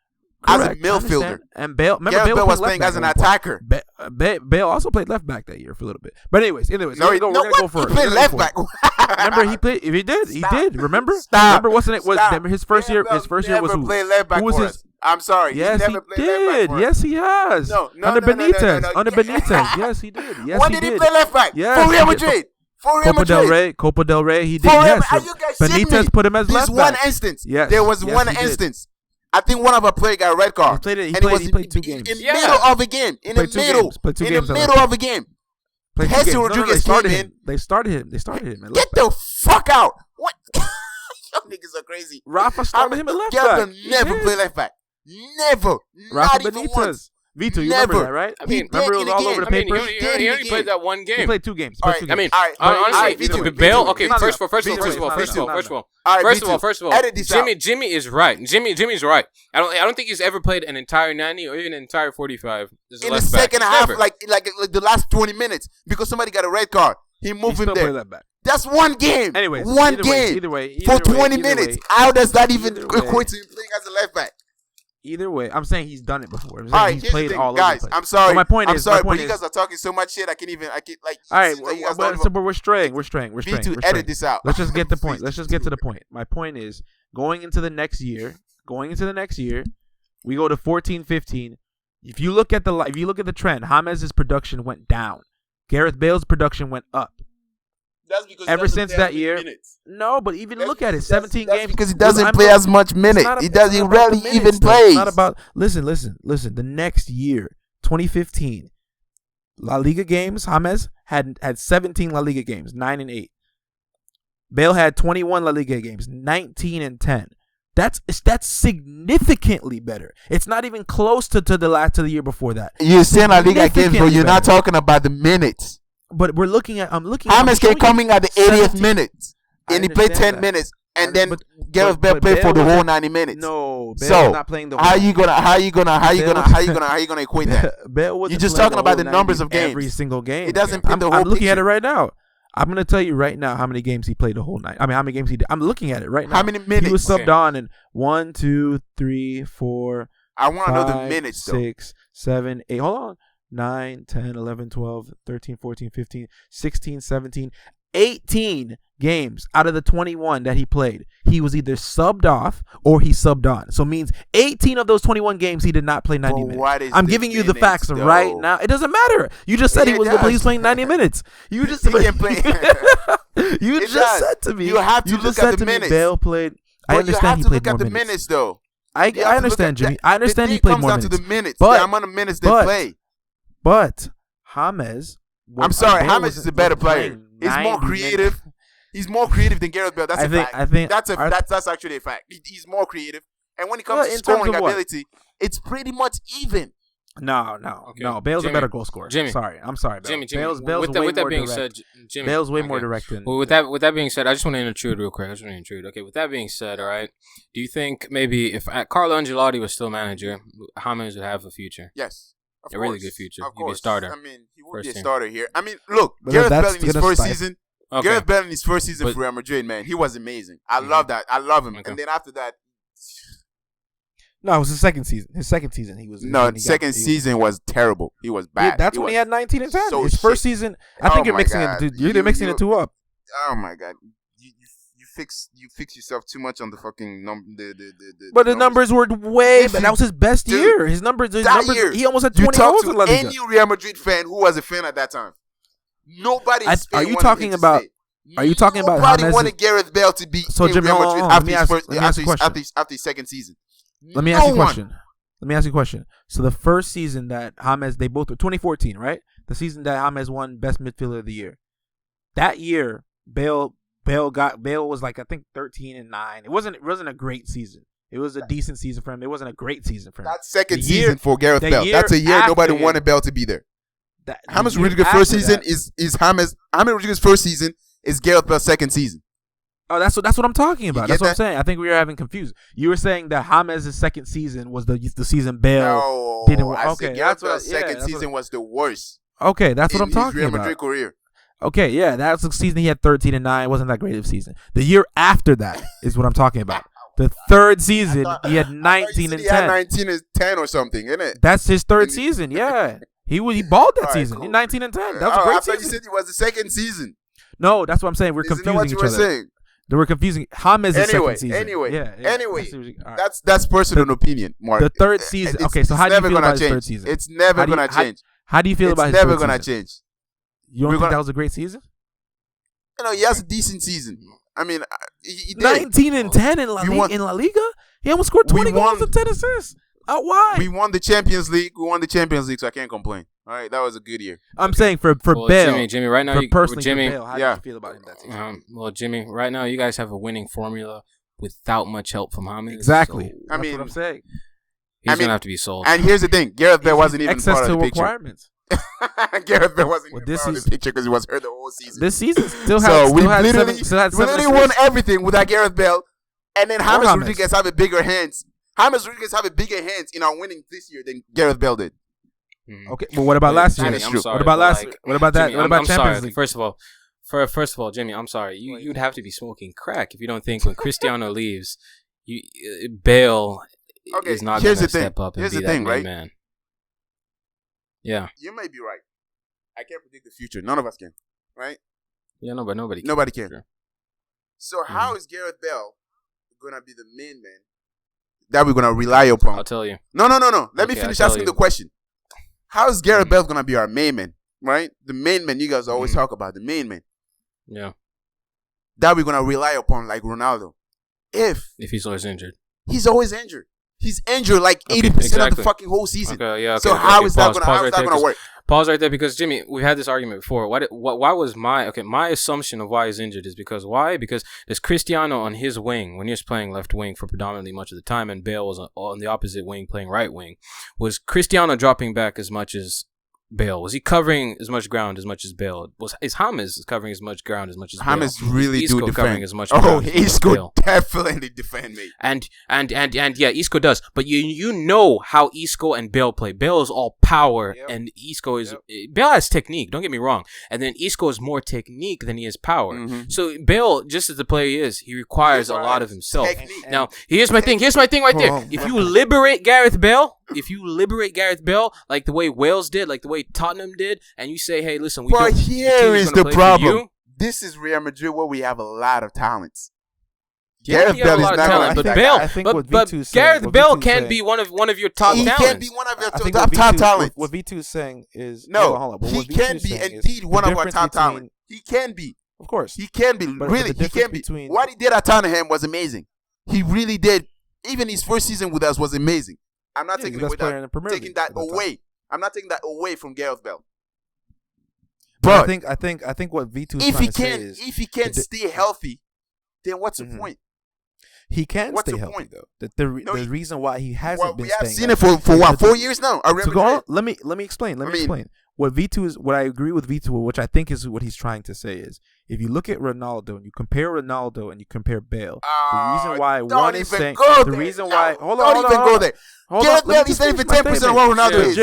Correct, as a midfielder. And Bale was playing as an attacker. Bale also played left back that year for a little bit. But anyways, no, we're gonna go for it. He played left back. Remember, he played. If he did. Remember? Stop. Remember, wasn't it? His first year. His first year was who? Never played left back for us. I'm sorry. Yes, he did. Yes, he has. Under Benitez. Under Benitez. Yes, he did. Yes, when did he play left back? Yes, for Real Madrid. For Real Madrid. Copa del Rey. He did. Yes. Benitez put him as left back. There's one instance. Yes. There was one instance. I think one of our players got a red card. He played 2 games. In the middle of a game. In the middle of a game. Jesse Rodriguez came in. They started him. Get the fuck out. What? Y'all niggas are crazy. Rafa started him at left back. Never play left back. Never. Rafa Not even Benitez. once. Vitu, you remember that, right? I mean, remember it was all over the paper. He only played that one game. He played 2 games. Honestly, Bale. Okay, first of all, Jimmy is right. Jimmy's right. I don't think he's ever played an entire 90 or even an entire 45. In the second half, like the last 20 minutes, because somebody got a red card, he moved him there. That's one game. Anyways, one game. Either way, for 20 minutes. How does that even equate to him playing as a left back? Either way, I'm saying he's done it before. All right, he's played all guys, over the place. I'm sorry. But my point is, but you guys are talking so much shit. I can't like. All right, so we're straying. We're straying. Edit this out. Let's just get the point. Let's just get to the point. My point is, going into the next year, we go to 14-15. If you look at the trend, James' production went down. Gareth Bale's production went up. That's because ever since that year. Minutes. No, but even look at it. 17 games. Because he doesn't play as much minutes. He rarely even plays. It's not about listen. The next year, 2015, La Liga games, James had 17 La Liga games, 9 and 8. Bale had 21 La Liga games, 19 and 10. That's significantly better. It's not even close to the year before that. You're saying La Liga games, but you're not talking about the minutes. But I'm looking. James came coming at the 80th minute, and he played 10 minutes. and then Gareth Bale played for the whole 90 minutes. No, Bale So was not playing the whole. how you gonna equate that? Bale wasn't You're just playing talking about the 90 numbers of games. every single game. It doesn't paint the whole I'm looking at picture. it right now. I'm gonna tell you right now how many games he played the whole night. I mean, how many games he did. I'm looking at it right now. How many minutes? He was subbed on in 1, 2, 3, 4. I want to know the 5, minutes, though. 6, 7, 8. Hold on. 9, 10, 11, 12, 13, 14, 15, 16, 17, 18 games out of the 21 that he played. He was either subbed off or he subbed on. So it means 18 of those 21 games he did not play 90 minutes. I'm giving you the facts right now. It doesn't matter. You just said he was playing 90 minutes. You just can play. You just said to me. You have to look at the minutes. Bale played. I understand he played more minutes. You have to look at the minutes, though. I understand, Jimmy. I understand he played more minutes. It comes down to the minutes, the amount of minutes they play. But James, I'm sorry, James is a better player. He's more creative. He's more creative than Gareth Bale. That's a fact. I think that's actually a fact. He's more creative, and when it comes to scoring ability, it's pretty much even. No. Bale's a better goal scorer. Jimmy, I'm sorry, Bale. Jimmy. Bale's with that being said, Jimmy, Bale's way more direct than. Well, with that being said, I just want to intrude real quick. Okay, with that being said, all right. Do you think maybe if Carlo Ancelotti was still manager, James would have a future? Yes. A really good future. He'd be a starter. I mean, he would be a starter here. I mean, look, Gareth Bale in his first season. Okay. Gareth Bale in his first season for Real Madrid, man, he was amazing. I love that. I love him. Okay. And then after that, no, it was his second season. His second season, he was. No, second season was terrible. He was bad. That's when he had 19 and 10. So his first season, I think you're mixing it. You're mixing the two up. Oh my god. You fix yourself too much on the fucking number. But the numbers were way. But that was his best year. His numbers. Year, he almost had 20 goals in La Liga. Any Real Madrid fan who was a fan at that time, nobody. Are you talking about? Are you talking about? Nobody wanted Gareth Bale to be in Real Madrid after his second season. Let me ask you a question. So the first season that James, they both were 2014, right? The season that James won Best Midfielder of the Year. That year, Bale was like I think 13 and 9. It wasn't a great season. It was a decent season for him. It wasn't a great season for him. That second season for Gareth Bale. That's a year nobody wanted Bale to be there. James Rodriguez's first season is James Rodriguez's first season is Gareth Bale's second season. Oh, that's what I'm talking about. That's what I'm saying. I think we were having confused. You were saying that James' second season was the season Bale didn't win. Okay, Gareth Bale's second season was the worst. Okay, that's what I'm talking Real about. Madrid career. Okay, yeah, that's the season he had 13 and 9. It wasn't that great of a season. The year after that is what I'm talking about. The third season, he had 19 and 10. He had 19 and 10 or something, isn't it? That's his third season, yeah. He balled that season. Cool. 19 and 10. That was a great season. I thought you said it was the second season. No, that's what I'm saying. We're confusing each other. Saying? They were confusing. James' second season. Anyway, that's personal opinion, Mark. The third season. Okay, so how do you feel about his third season? It's never going to change. How do you feel about his third season? It's never going to change. You don't think that was a great season? He has a decent season. I mean, he did. 19 and 10 in La Liga? He almost scored 20 goals and 10 assists. Why? We won the Champions League. So I can't complain. All right, that was a good year. I'm saying for Bale. Jimmy, right now, Bale, how do you feel about him that season? Well, Jimmy, right now, you guys have a winning formula without much help from James. Exactly. So that's what I'm saying. He's going to have to be sold. And here's the thing. Gareth Bale wasn't even part of the picture. Requirements. Gareth Bale wasn't even part of the picture because he was hurt the whole season. This season still had we literally won everything without Gareth Bale. And then James Rodriguez have a bigger hands. James Rodriguez have a bigger hands in our winning this year than Gareth Bale did. Okay, but what about last year? What about last year? What about that? Jimmy, what about Champions League? First of all, Jimmy, I'm sorry. You'd have to be smoking crack if you don't think when Cristiano leaves, Bale is not going to step up and be that main man. Yeah. You may be right. I can't predict the future. None of us can. Right? Yeah, no, but nobody can. Sure. So how is Gareth Bale going to be the main man that we're going to rely upon? I'll tell you. No. Let me finish asking the question. How is Gareth Bale going to be our main man? Right? The main man you guys always talk about. The main man. Yeah. That we're going to rely upon like Ronaldo. If he's always injured. He's always injured. He's injured like 80% of the fucking whole season. So how is that going to work? Pause right there because Jimmy, we've had this argument before. Why was my assumption of why he's injured is because there's Cristiano on his wing when he was playing left wing for predominantly much of the time, and Bale was on the opposite wing playing right wing. Was Cristiano dropping back as much as Bale? Was he covering as much ground as Bale? Is James covering as much ground as Bale? James really Isco do defend. Covering as much ground as Isco Bale? definitely defend me. And yeah, Isco does. But you know how Isco and Bale play. Bale is all power, and Isco is Bale has technique. Don't get me wrong. And then Isco is more technique than he is power. Mm-hmm. So Bale, just as the player he is, he requires a lot of himself. Now, here's my thing right there. If you liberate Gareth Bale, like the way Wales did, like the way Tottenham did, and you say, hey, listen, here is the problem. This is Real Madrid where we have a lot of talents. Gareth Bale is not talent, but Bale, but Gareth Bale can be one of your top talents. He can be one of your top talents. What V2 is saying is he can be indeed one of our top talents. He can be, of course, he can be. Really, he can be. What he did at Tottenham was amazing. He really did. Even his first season with us was amazing. I'm not taking that away. I'm not taking that away from Gareth Bale. But I think what V2 is trying to say is, if he can't stay healthy, then what's the point? He can stay healthy though. The reason why he hasn't been staying. We have seen it for what, 4 years now. Let me explain. What V2 is, what I agree with V2, which I think is what he's trying to say is, if you look at Ronaldo and you compare Ronaldo and you compare Bale, the reason why one is saying, the reason why, hold on, don't even go there. Gareth Bale is not even 10% of what Ronaldo is.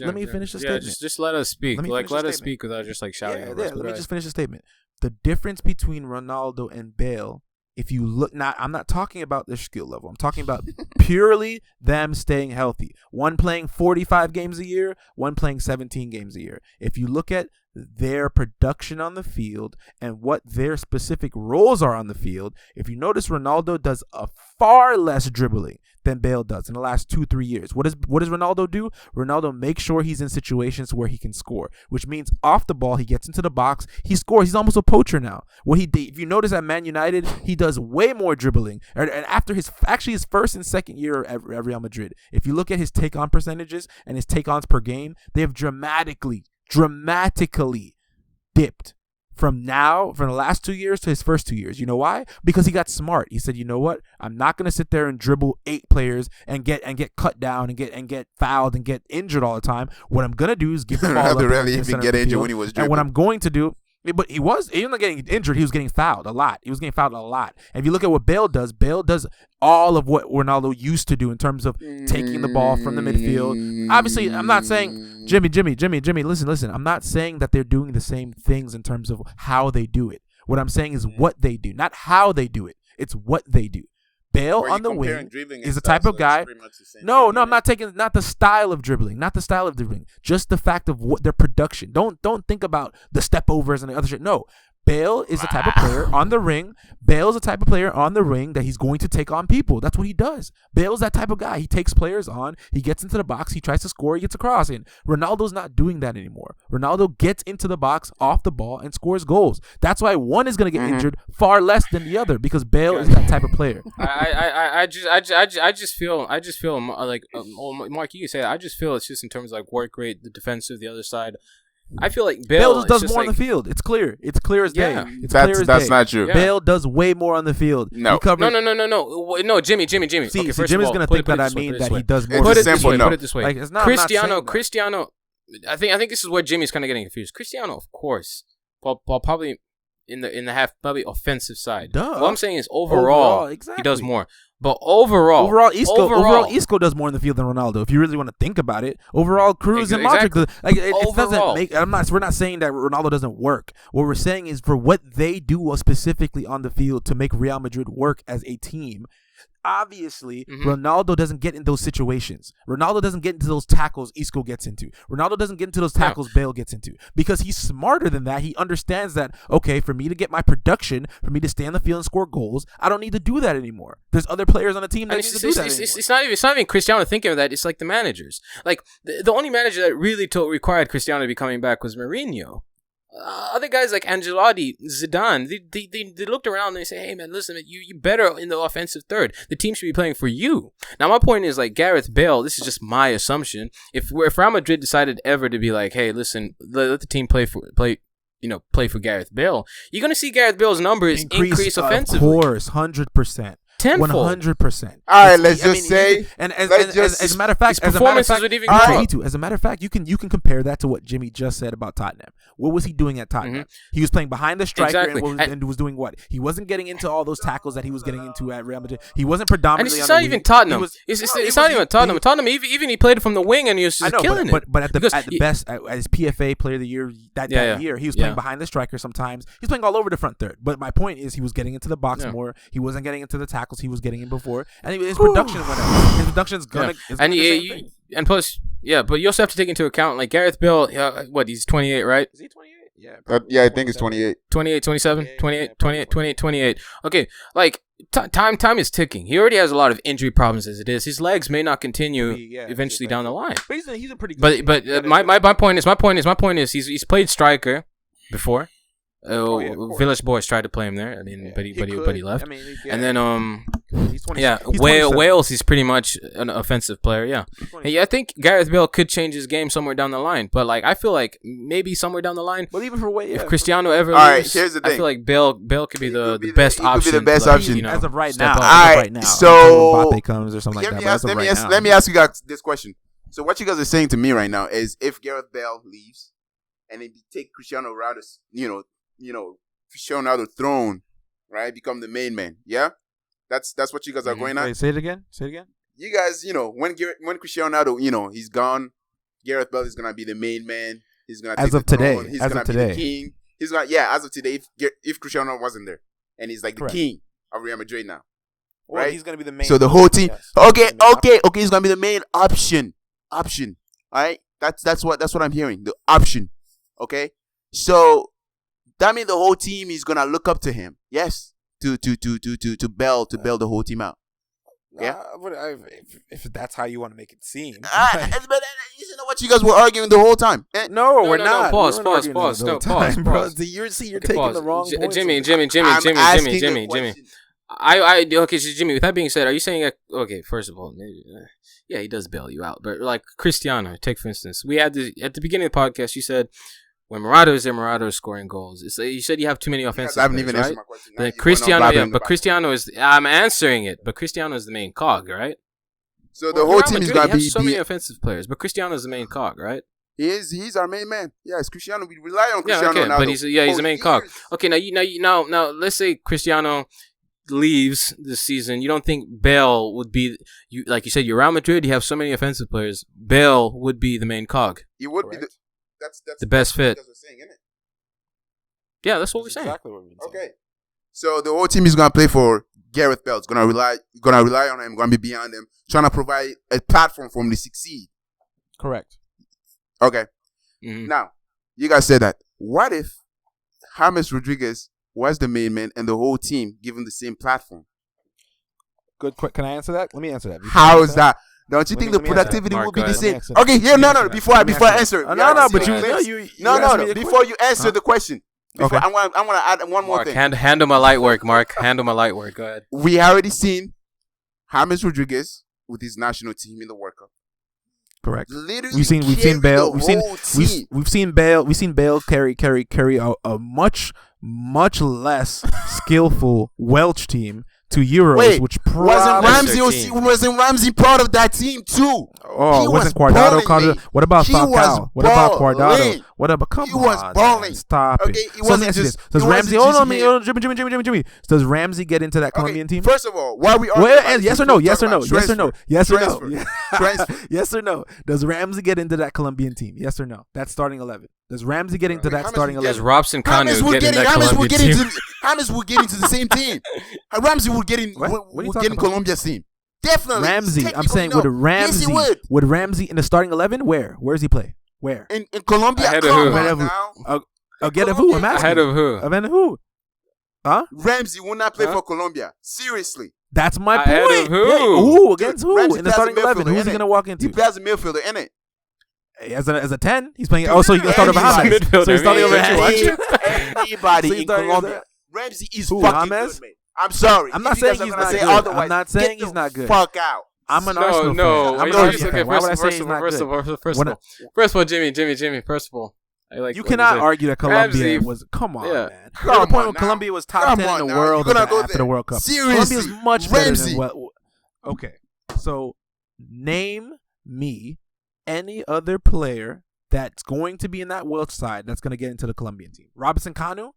Let me finish the statement. Just let us speak. Let us speak without just shouting. Let me just finish the statement. The difference between Ronaldo and Bale, if you look, I'm not talking about their skill level. I'm talking about purely them staying healthy. One playing 45 games a year, one playing 17 games a year. If you look at their production on the field and what their specific roles are on the field, if you notice, Ronaldo does a far less dribbling than Bale does in the last 2-3 years. What does Ronaldo do? Ronaldo makes sure he's in situations where he can score, which means off the ball, he gets into the box, he scores. He's almost a poacher now. What he did, if you notice at Man United, he does way more dribbling. And after his first and second year at Real Madrid, if you look at his take-on percentages and his take-ons per game, they have dramatically dipped from the last 2 years to his first 2 years. You know why? Because he got smart. He said, you know what? I'm not going to sit there and dribble 8 players and get cut down and get fouled and get injured all the time. What I'm going to do is give the ball up. Really even get injured when he was dribbling. And what I'm going to do, but he was not getting injured. He was getting fouled a lot. And if you look at what Bale does all of what Ronaldo used to do in terms of taking the ball from the midfield. Obviously, I'm not saying, Jimmy, listen. I'm not saying that they're doing the same things in terms of how they do it. What I'm saying is what they do, not how they do it. It's what they do. Bale on the wing is the type of guy. No, I'm not taking not the style of dribbling, just the fact of what their production. Don't think about the step overs and the other shit. No. Bale is the type of player on the ring. Bale's the type of player on the ring that he's going to take on people. That's what he does. Bale's that type of guy. He takes players on. He gets into the box. He tries to score. He gets across. And Ronaldo's not doing that anymore. Ronaldo gets into the box, off the ball, and scores goals. That's why one is going to get injured far less than the other, because Bale is that type of player. I just feel like Mark, you can say that. I just feel it's just in terms of work rate, the defensive, the other side. I feel like Bale just does more on the field. It's clear. It's clear as day. That's not true. Bale does way more on the field. No, Jimmy. See, okay, Jimmy's gonna think that I mean that he does more. Put it this way. Like, it's not, Cristiano. I think this is where Jimmy's kind of getting confused. Cristiano, of course, while probably in the half probably offensive side. Duh. What I'm saying is overall exactly. He does more. But overall, Isco does more in the field than Ronaldo. If you really want to think about it, overall, Cruz and Modric, it doesn't make. We're not saying that Ronaldo doesn't work. What we're saying is for what they do specifically on the field to make Real Madrid work as a team. Obviously, Ronaldo doesn't get in those situations. Ronaldo doesn't get into those tackles Isco gets into. Ronaldo doesn't get into those tackles Bale gets into. Because he's smarter than that. He understands that, okay, for me to get my production, for me to stay on the field and score goals, I don't need to do that anymore. There's other players on the team that need to do that anymore. It's not even Cristiano thinking of that. It's like the managers. Like, the only manager that really required Cristiano to be coming back was Mourinho. Other guys like Ancelotti, Zidane, they looked around and they say, hey man, listen, you better in the offensive third. The team should be playing for you. Now my point is, like, Gareth Bale, this is just my assumption. If Real Madrid decided ever to be like, hey, listen, let the team play for Gareth Bale, you're gonna see Gareth Bale's numbers increase offensively. Of course, 100%. tenfold. 100%. All right, let's just say. And let's as a matter of fact, his performances would even go up. As a matter of fact, you can compare that to what Jimmy just said about Tottenham. What was he doing at Tottenham? He was playing behind the striker and was doing what? He wasn't getting into all those tackles that he was getting into at Real Madrid. He wasn't predominantly. And it's not even Tottenham. It's not even Tottenham. Tottenham, even he played from the wing and he was just killing it. But at the best, as PFA Player of the Year that year, he was playing behind the striker sometimes. He's playing all over the front third. But my point is, he was getting into the box more. He wasn't getting into the tackles he was getting in before, and his production went up. His production's gonna. And plus, but you also have to take into account like Gareth Bale. He's 28, right? Is he 28? Yeah, I think it's 28. 28, 27, 28. Okay, like time is ticking. He already has a lot of injury problems as it is. His legs may not continue eventually down the line. But he's a pretty good. But my point is he's played striker before. Village Boys tried to play him there. I mean, but he left. And then Wales. He's pretty much an offensive player. Yeah, I think Gareth Bale could change his game somewhere down the line. But like, I feel like maybe somewhere down the line. But even for Wales, if Cristiano ever leaves, all right, here's the thing. I feel like Bale could be the best option. Could be the best option as of right now. All right, so Mbappe comes or something like that. Let me ask you guys this question. So what you guys are saying to me right now is, if Gareth Bale leaves, and then you take Cristiano Ronaldo, shown out the throne, right? Become the main man. Yeah, that's what you guys are going at. Wait, say it again. You guys, when Cristiano Ronaldo, he's gone, Gareth Bale is gonna be the main man. He's gonna take the throne. He's gonna be the king. He's gonna as of today. If Cristiano wasn't there, and he's like the king of Real Madrid now, right? Well, he's gonna be the main. So the whole team. Yes. Okay. He's gonna be the main option. All right. That's what I'm hearing. The option. Okay. So that means the whole team is gonna look up to him. Yes, to bail the whole team out. Yeah, if that's how you want to make it seem. But you know what you guys were arguing the whole time. No, we're not. Pause. No, pause. Bro, you're taking the wrong point. Jimmy. Okay, so Jimmy. With that being said, are you saying first of all, he does bail you out, but like Cristiano, take for instance, we had at the beginning of the podcast, you said, when Morata is there, Morata is scoring goals. You said you have too many offensive players, I haven't even answered my question. But Cristiano is... I'm answering it, but Cristiano is the main cog, right? So the whole team is going to be... so many offensive players, but Cristiano is the main cog, right? He's our main man. Yes, Cristiano. We rely on Cristiano now. But he's the main cog. Okay, now let's say Cristiano leaves this season. You don't think Bale would be... like you said, you're Real Madrid, you have so many offensive players. Bale would be the main cog. He would be That's the best fit. Saying, isn't it? Yeah, that's what we're saying. Exactly what we're saying. Okay. So the whole team is gonna play for Gareth Bale. It's gonna rely on him. Gonna be behind him, trying to provide a platform for him to succeed. Correct. Okay. Mm-hmm. Now, you guys said that. What if James Rodriguez was the main man and the whole team given the same platform? Good. Can I answer that? Let me answer that. How is that? Don't you think the productivity will be the same? Okay, here, no. Before I answer, before you answer the question, I want to add one more thing. Handle my light work, Mark. Handle my light work. Go ahead. We already seen James Rodriguez with his national team in the World Cup. Correct. Literally we've seen Bale. We've seen Bale carry a much less skillful Welsh team to Euros, which wasn't Ramsey part of that team too? Oh, wasn't Cuadrado? What about Falcao? What about Cuadrado? What about? Come on, stop it. So let me ask you this: does Ramsey? Jimmy. Does Ramsey get into that Colombian team? First of all, why we are yes or no? Yes or no? Yes or no? Does Ramsey get into that Colombian team? Yes or no? That's starting 11. Does Ramsey get into that starting 11? Does Robson Kanu get into that Colombian team? James will get into the same team. Ramsey will get in. Will get in Colombia's team. Definitely. Ramsey. I'm saying would Ramsey. Yes, would Ramsey in the starting 11? Where does he play? Where? In Colombia. Ahead of who? Ahead of who? I'm asking. Ahead of who? Ahead of who? Huh? Ramsey will not play for Colombia. Seriously. That's my point. Ahead of who? Yeah, who? Against who? Ramsey in the starting 11. Who's he going to walk into? He plays a midfielder, innit? As a 10? He's playing. Oh, so you can start over James. So he's starting over anybody in Colombia. Ramsey is fucking good, man. I'm sorry. I'm not saying he's not good. I'm not saying he's not good. Fuck out. I'm an Arsenal fan. I'm an Arsenal fan. Why would I say he's not good? First of all, Jimmy. First of all, You cannot argue that Colombia was. Come on, man. Come on, point when Colombia was top 10 in the world after the World Cup. Seriously, Colombia's much better than what. Okay, so name me any other player that's going to be in that Welsh side that's going to get into the Colombian team. Robinson Cano?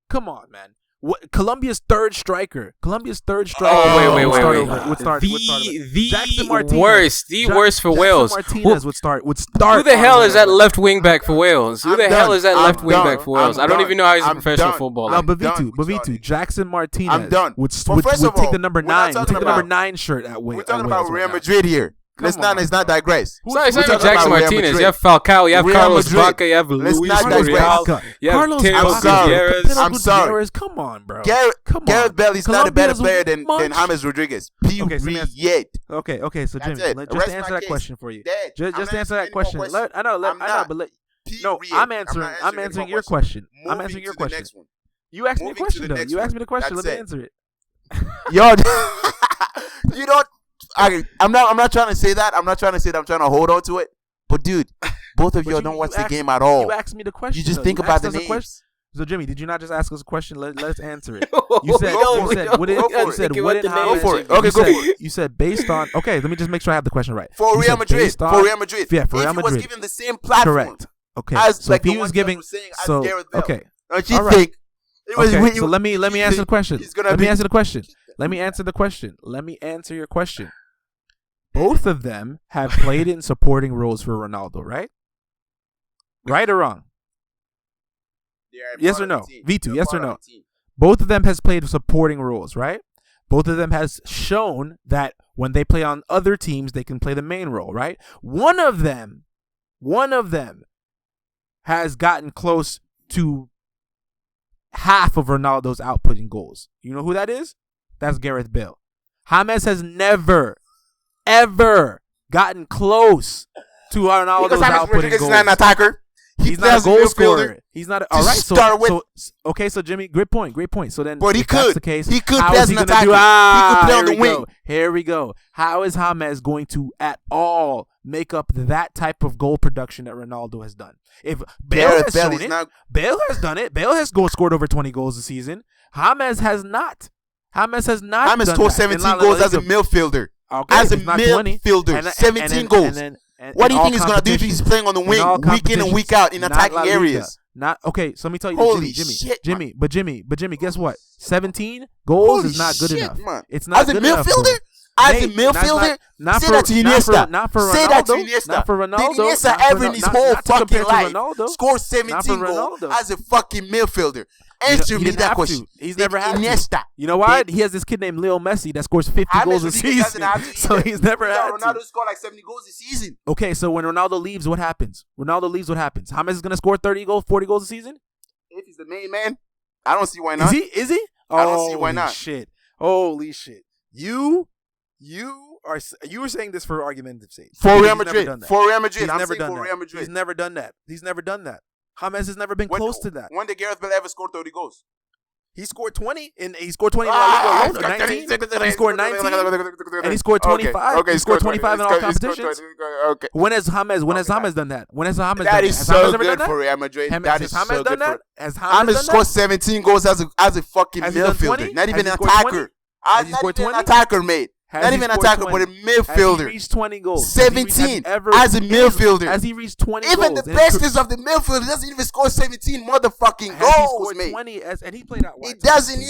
Come on, man. Colombia's third striker. Oh, wait. Would start the Jackson Martinez. worst for Wales. Martinez would start. Who the hell is that left wing back for Wales? I don't even know how he's a professional footballer. No, but Vitu, Jackson Martinez would take the number 9. Would take the number 9 shirt at Wales. We're talking about Real Madrid here. Let's not digress. It's not even Jackson Martinez. You have Falcao. You have Carlos Vaca. You have Luis Real. You have Teo Gutierrez. I'm sorry. Come on, bro. Gareth Bale is not a better player than James Rodriguez. Period. Okay. So Jimmy, just to answer that question for you. Just answer that question. I know, I'm answering your question. I'm answering your question. You asked me a question though. You asked me the question. Let me answer it. Yo, you don't. I'm not trying to say that. I'm not trying to say that I'm trying to hold on to it. But dude, both of y'all don't watch the game at all. You asked me the question. You just think about the names. So Jimmy, did you not just ask us a question? Let's answer it. You said based on. Okay, let me just make sure I have the question right. For Real Madrid. Yeah, for Real Madrid. If he was given the same platform. Correct. Okay. So if he was giving. So okay. Don't you think? Okay. So let me answer the question. Let me answer your question. Both of them have played in supporting roles for Ronaldo, right? Right or wrong? Yes or no? Vitu, yes or no? Both of them has played supporting roles, right? Both of them has shown that when they play on other teams, they can play the main role, right? One of them has gotten close to half of Ronaldo's output in goals. You know who that is? That's Gareth Bale. James has never, ever gotten close to Ronaldo's output in goals. He's not an attacker. He's not a goal scorer. He's not. All right. So Jimmy, great point. So then, but he could. That's the case, he could play as an attacker. He could play on the wing. Here we go. How is James going to at all make up that type of goal production that Ronaldo has done? If Bale has done it, Bale has done it. Bale has scored over 20 goals a season. James has not. James scored 17 goals as a midfielder. Okay, as a midfielder, 17 goals. What do you think he's going to do if he's playing on the wing week in and week out in attacking areas? Okay, so let me tell you Holy this, shit, Jimmy, guess what? 17 goals is not good enough. Man. It's not good enough. As a midfielder? Say that to Iniesta. Say that to Iniesta. Not for Ronaldo. Did Iniesta ever in his whole fucking life score 17 goals as a fucking midfielder? Answer me that question. He's never had Iniesta. To. You know why? He has this kid named Leo Messi that scores 50 goals a season. So he's never had to. Ronaldo scored like 70 goals a season. Okay, so when Ronaldo leaves, what happens? James is going to score 30 goals, 40 goals a season? If he's the main man, I don't see why not. Is he? I don't see why not. Holy shit. You were saying this for argumentative sake. For Real Madrid. I'm saying for Real Madrid. He's never done that. James has never been close to that. When did Gareth Bale ever score 30 goals? He scored 20 in La Liga alone. 19. He scored 19 and he scored 25. Okay, he scored 25 in all competitions. Okay. When has James done that? That is so good for Real Madrid. That is so good for. Has James scored 17 goals as a fucking midfielder. Not even an attacker. Has he scored 20? Not even an attacker, mate. Not even an attacker, but a midfielder. Has he reached 20 goals? 17 as a midfielder. Has he reached 20 even goals? Even the bestest of the midfielders doesn't even score 17 motherfucking goals, mate. 20 and he played out wide. He doesn't.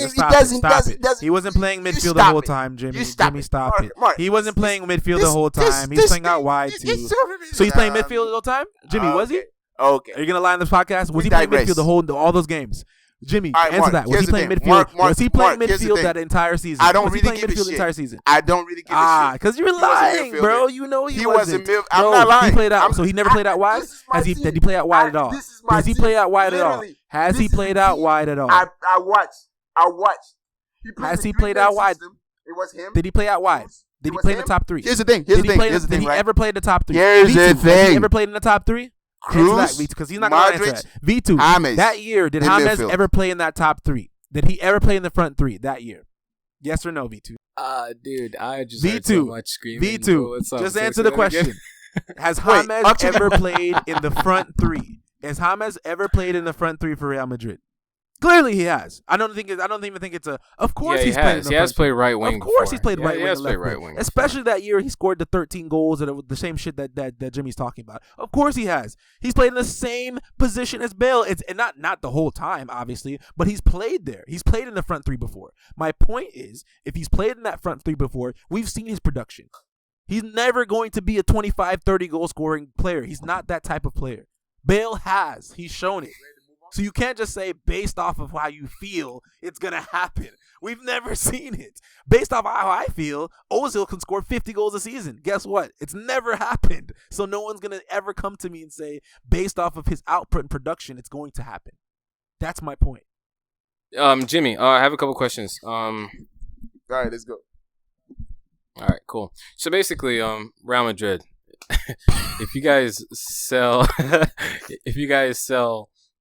He wasn't playing midfield the whole time, Jimmy. Stop it. He wasn't playing midfield the whole time. He's playing out wide too. So he's playing midfield the whole time? Jimmy, was he? Okay. Are you going to lie on this podcast? Was he playing midfield all those games? Jimmy, answer that. Was he playing midfield? Was he playing midfield that entire season? I don't really give a shit. I don't really give a shit. Because you're lying, bro. You know he wasn't. I'm not lying. He played out. So he never played out wide? Did he play out wide at all? Does he play out wide at all? Has he played out wide at all? I watched. Has he played out wide? It was him. Did he play out wide? Did he play in the top 3? Here's the thing. Did he ever play in the top 3? Here's the thing. Has he ever played in the top 3? Cruz, because he's not going to answer that. Vitu, that year, did James ever play in that top 3? Did he ever play in the front 3 that year? Yes or no, Vitu? Dude, I just heard so much screaming. Vitu, just answer the question. Has James ever played in the front 3? Has James ever played in the front three for Real Madrid? Clearly, he has. I don't even think it's a. Of course, Yeah, he's played. In the he has front played three. right wing. Of course, before. he's played right He wing. has and played left right wing. wing. Especially that year, he scored the 13 goals. And it was the same shit that Jimmy's talking about. Of course, he has. He's played in the same position as Bale. It's and not the whole time, obviously, but he's played there. He's played in the front three before. My point is, if he's played in that front three before, we've seen his production. He's never going to be a 25, 30 goal scoring player. He's not that type of player. Bale has. He's shown it. So you can't just say based off of how you feel it's going to happen. We've never seen it. Based off of how I feel, Ozil can score 50 goals a season. Guess what? It's never happened. So no one's going to ever come to me and say based off of his output and production, it's going to happen. That's my point. Jimmy, I have a couple questions. All right, let's go. All right, cool. So basically, Real Madrid, if you guys sell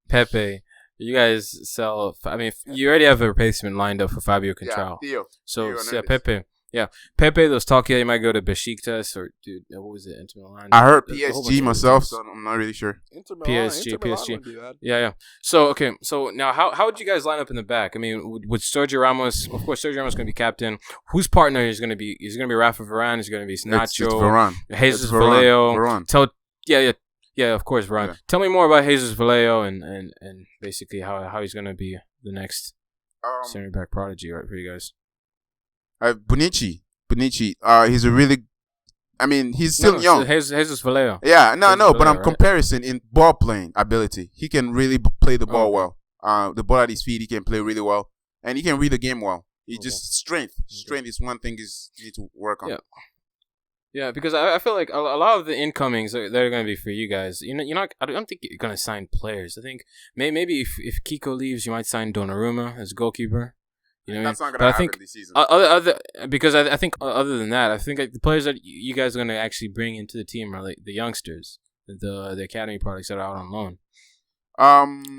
Pepe, you guys sell. I mean, you already have a replacement lined up for Fabio Contral. Yeah, Theo. So Theo Pepe. Yeah, Pepe. There's talk here. He might go to Besiktas or what was it? Inter Milan. I heard There's a whole PSG bunch of myself, teams. so I'm not really sure. PSG. Yeah. So okay. So now, how would you guys line up in the back? I mean, with Sergio Ramos, of course, Sergio Ramos is going to be captain. Whose partner is going to be? Is going to be Rafa Varane? Is going to be Nacho? It's Varane. Jesus It's Vallejo. Varane. Yeah, of course, Varane. Yeah. Tell me more about Jesus Vallejo and basically how he's going to be the next center back prodigy, right, for you guys. Bonici. He's a really. I mean, he's still young. Jesus Vallejo. Yeah, but Vallejo, I'm right? comparison in ball playing ability. He can really play the ball well. The ball at his feet, he can play really well, and he can read the game well. He just strength. Strength is one thing you need to work on. Yeah. Yeah, because I feel like a lot of the incomings that are going to be for you guys. You're not. I don't think you're going to sign players. I think maybe if Kiko leaves, you might sign Donnarumma as goalkeeper. You know, That's not going to happen this season. Because I think other than that, I think like the players that you guys are going to actually bring into the team are like the youngsters, the academy products that are out on loan.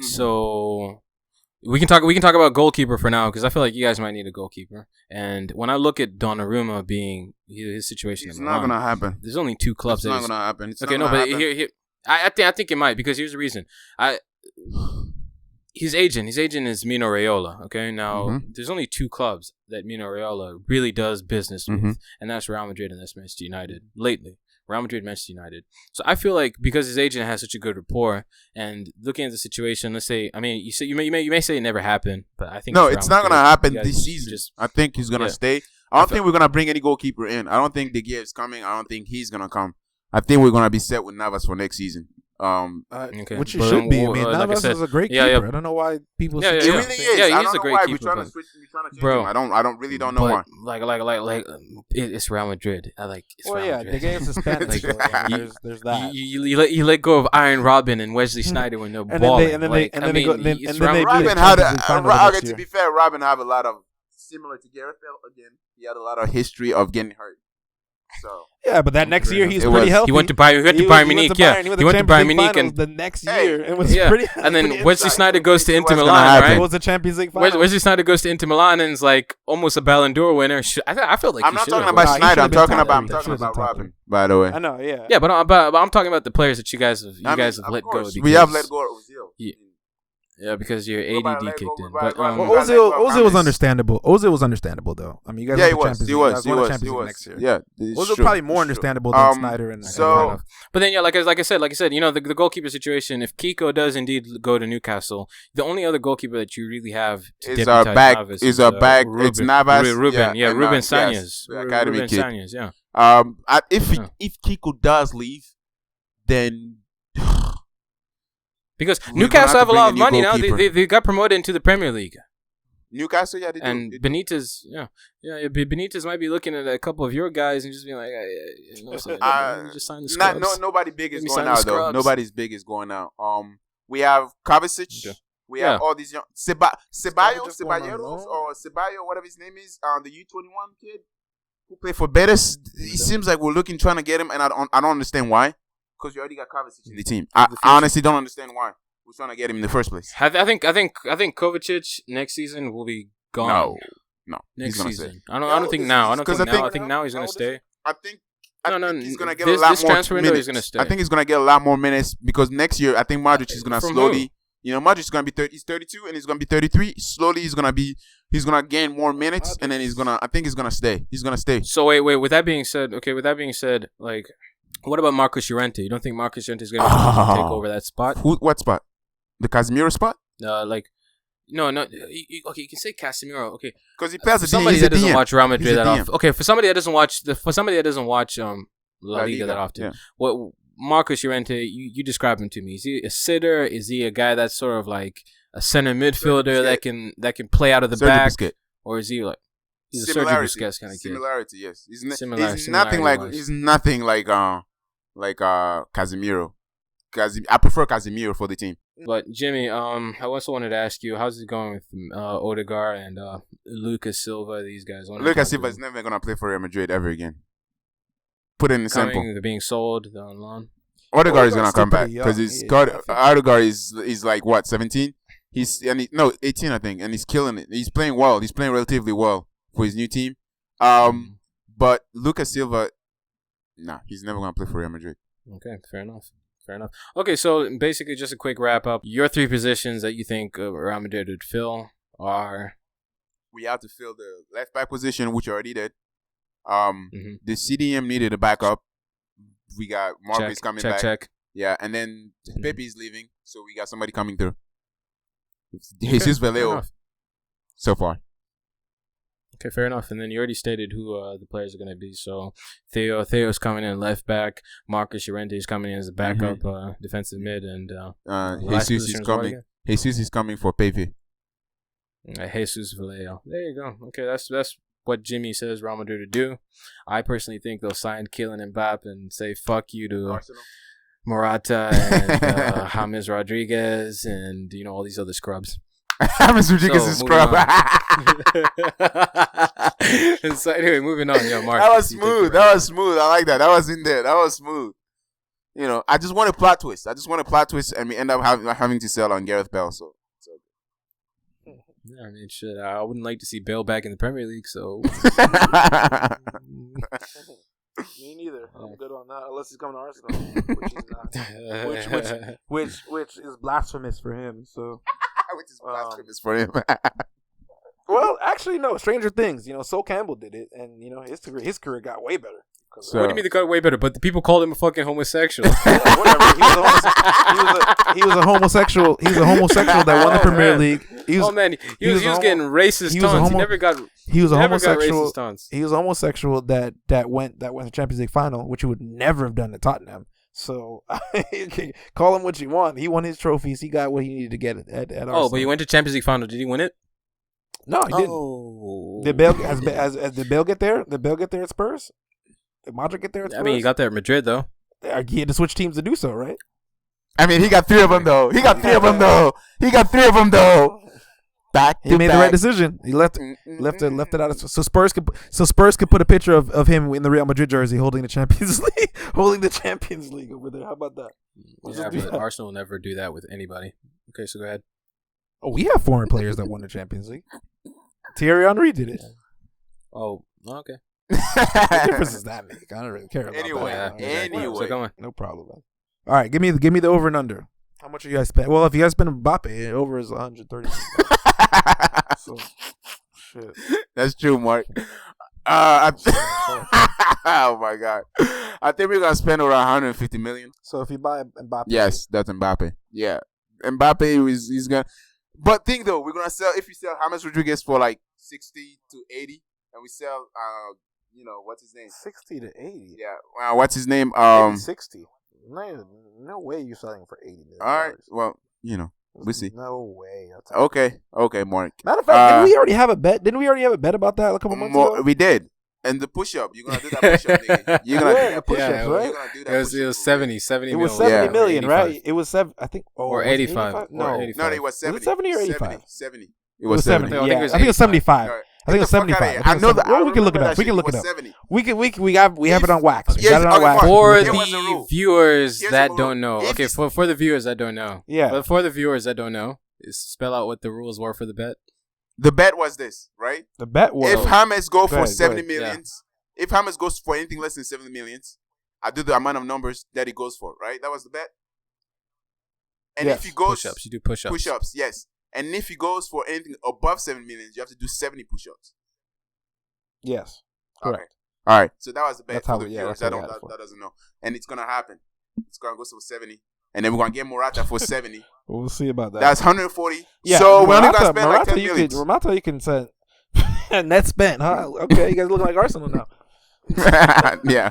So we can talk about goalkeeper for now because I feel like you guys might need a goalkeeper. And when I look at Donnarumma being his situation, it's not going to happen. There's only two clubs. It's not going to happen. I think it might because here's the reason. His agent is Mino Raiola. Okay, now there's only two clubs that Mino Raiola really does business with, and that's Real Madrid and that's Manchester United. Lately, Real Madrid, Manchester United. So I feel like because his agent has such a good rapport, and looking at the situation, let's say, I mean, you may say it never happened, but I think it's not going to happen this season. I think he's going to stay. I don't think we're going to bring any goalkeeper in. I don't think De Gea is coming. I don't think he's going to come. I think we're going to be set with Navas for next season. Okay. Which you should be. I mean, Navas is a great keeper. Yeah. I don't know why people. He really is. Yeah, I he's don't a know great why keeper. we're trying to change him. I don't know why. Like, it's Real Madrid. It's Real Madrid. De Gea is Hispanic. There's that. You let go of Iron Robin and Wesley Snyder when they're balling. To be fair, Robin have a lot of similar to Gareth Bale again. He had a lot of history of getting hurt. So yeah, but that next year he's pretty healthy. He went to Bayern Munich. Yeah, he went to Bayern Munich and the next year it was pretty. And then Wesley Snyder goes to Inter Milan. Right? It was the Champions League final. Wesley Snyder goes to Inter Milan and is like almost a Ballon d'Or winner. I feel like I'm not talking about Snyder. I'm talking about Robin. By the way, I know. Yeah. Yeah, but I'm talking about the players that you guys have let go. We have let go of Ozil. Yeah, because your ADD kicked in. But Ozil was understandable. Ozil was understandable though. I mean, you guys won the Champions League next year. Yeah, Ozil probably more understandable than Snyder and But then like I said, the goalkeeper situation. If Kiko does indeed go to Newcastle, the only other goalkeeper that you really have to is our back. It's Navas. Ruben Sanez. Academy Ruben kid. Sanez. Yeah. If Kiko does leave, then. Because Newcastle have a lot of money now. They got promoted into the Premier League. Newcastle, yeah, they do. And Benitez, Benitez might be looking at a couple of your guys and just being like, just sign the scrubs. Nobody big is going out though. Nobody's big is going out. We have Kovacic. Okay. We have all these young Ceballos, whatever his name is, the U21 kid who played for Betis. It seems like we're trying to get him, and I don't understand why. Because you already got Kovacic in the team. I honestly don't understand why we're trying to get him in the first place. I think Kovacic next season will be gone. No, next season. I don't think now. I think now he's gonna stay. I think I No, think he's gonna get this- a lot this more transfer window minutes. is gonna stay. I think he's gonna get a lot more minutes because next year I think Modric is gonna From slowly. You know, Modric is gonna be 30. He's 32 and he's gonna be 33. Slowly, he's gonna gain more minutes, and then I think he's gonna stay. He's gonna stay. So wait. With that being said, like, what about Marcos Llorente? You don't think Marcos Llorente is going to take over that spot? What spot? The Casemiro spot? Like, no. Okay, you can say Casemiro. Okay, Because he plays for a somebody he's a that doesn't DM. watch Real Madrid He's a that DM. often. Okay, for somebody that doesn't watch La Liga that often. Yeah. What Marcos Llorente? You describe him to me. Is he a sitter? Is he a guy that's sort of like a center midfielder that can play out of the Sergio back, Busquets. or is he like he's a Sergio Similarity. Busquets kind of kid? Similarity, yes. He's Similarity nothing like Casemiro. I prefer Casemiro for the team. But Jimmy, I also wanted to ask you, how's it going with Odegaard and Lucas Silva? These guys. Lucas Silva is never gonna play for Real Madrid ever again. Put it in simple. They're being sold on loan. Odegaard is gonna still come back pretty young. because Yeah, Odegaard is like what 17. He's 18 I think, and he's killing it. He's playing well. He's playing relatively well for his new team. But Lucas Silva, he's never gonna play for Real Madrid. Okay, fair enough. Okay, so basically, just a quick wrap up. Your 3 positions that you think Real Madrid would fill are. We have to fill the left back position, which already did. The CDM needed a backup. We got Marcus coming back. Check. Yeah, and then Pepe is leaving, so we got somebody coming through. Jesus Vallejo so far. Okay, fair enough. And then you already stated who the players are going to be. So Theo's coming in left back. Marcos Llorente is coming in as a backup defensive mid, and Jesus is coming. Jesus is coming for Pepe. Jesus Vallejo. There you go. Okay, that's what Jimmy says Real Madrid to do. I personally think they'll sign Kylian Mbappe and say fuck you to Arsenal. Morata and James Rodriguez and all these other scrubs. James Rodriguez is scrub. So anyway, moving on. Mark. That was smooth. I like that. That was in there. That was smooth. I just want a plot twist. And we end up having to sell on Gareth Bale. So. Yeah, I mean, shit. I wouldn't like to see Bale back in the Premier League. So. Me neither. I'm good on that, unless he's coming to Arsenal, which he's not. Which is blasphemous for him. So. Which is blasphemous for him. Well, actually, no. Stranger Things. Sol Campbell did it, and his career got way better. So, what do you mean they got way better? But the people called him a fucking homosexual. Yeah, whatever. He was a homosexual. He was a homosexual that won the Premier League. He was getting racist taunts. He never got. He was a homosexual. Racist taunts. He was a homosexual that went to Champions League final, which he would never have done at Tottenham. So call him what you want. He won his trophies. He got what he needed to get at Arsenal. Oh, but he went to Champions League final. Did he win it? No, he didn't. Oh. Did Bale did Bale get there? Did Bale get there at Spurs? Did Modric get there at Spurs? I mean, he got there at Madrid, though. He had to switch teams to do so, right? I mean, he got 3 of them, though. Back he made the right decision. He left it out. So Spurs could put a picture of him in the Real Madrid jersey holding the Champions League, over there. How about that? Yeah, but Arsenal will never do that with anybody. Okay, so go ahead. Oh, we have foreign players that won the Champions League. Thierry Henry did it. Oh, okay. What difference does that make? I don't really care about that. Anyway. So go on. No problem, man. All right, give me the over and under. How much are you guys spend? Well, if you guys spend Mbappe, over is 130. So, shit. That's true, Mark. Oh my God! I think we're gonna spend around 150 million. So if you buy Mbappe, yes, that's Mbappe. Yeah, Mbappe is gonna. But think though, we're gonna sell if we sell James Rodriguez for like 60 to 80, and we sell what's his name? 60 to 80. Yeah, what's his name? 60. No way you're selling for 80 million. All right, well, we'll see. No way. Okay, Mark. Matter of fact, didn't we already have a bet? Didn't we already have a bet about that a couple months ago? We did. And the push-up, you're gonna do that push-up, nigga. You're gonna do that push-ups, right? right? You're gonna do that It was 70 It was million. 70 million, right? It was 7. I think. Oh, or 85. No, or 85. No, it was 70. Was it 70 or 85? 70. It was 70. No, I Yeah, think it was I think it was 75. Right. I think it was 75. I know that. Well, we can look it up. We can look it up. We have it on wax. We got it on wax. For There was a the rule. viewers Here's that the rule. don't know. If Okay, it's- for the viewers that don't know. Yeah. But for the viewers that don't know, spell out what the rules were for the bet. The bet was this, right? The bet was If James go for ahead, 70 go millions, If James goes for anything less than 70 millions, I do the amount of numbers that he goes for, right? That was the bet. And Yes. if he goes Push-ups. You do push-ups. push-ups, yes. And if he goes for anything above 7 millions, you have to do 70 push-ups. Yes. Correct. Okay. All right. So that was the bet That's for how the we- yeah, viewers that's that how we had it for. that doesn't know. And it's gonna happen. It's gonna go to 70. And then we're gonna get Morata for 70. We'll see about that. That's 140. yeah. So we're only Morata- gonna spend like 10 you millions. Morata, you can send net spent, huh? Okay, you guys look like Arsenal now. Yeah.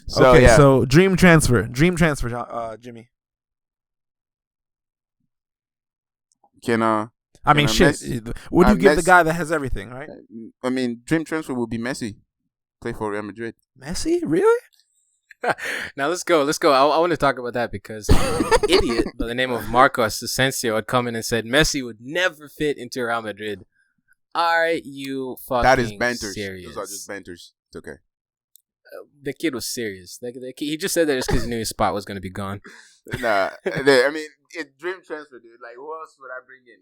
So okay, yeah. so dream transfer, Jimmy. Can I mean, Can I shit. Would you give the Messi- guy that has everything, right? I mean, dream transfer will be Messi. Play for Real Madrid. Messi, really? Now let's go. I want to talk about that because an idiot by the name of Marcos Asensio had come in and said Messi would never fit into Real Madrid. Are you fucking That is banters. serious? Those are just banters. It's okay. The kid was serious. He just said that just because he knew his spot was going to be gone. Nah, I mean, it's dream transfer, dude. Like, who else would I bring in?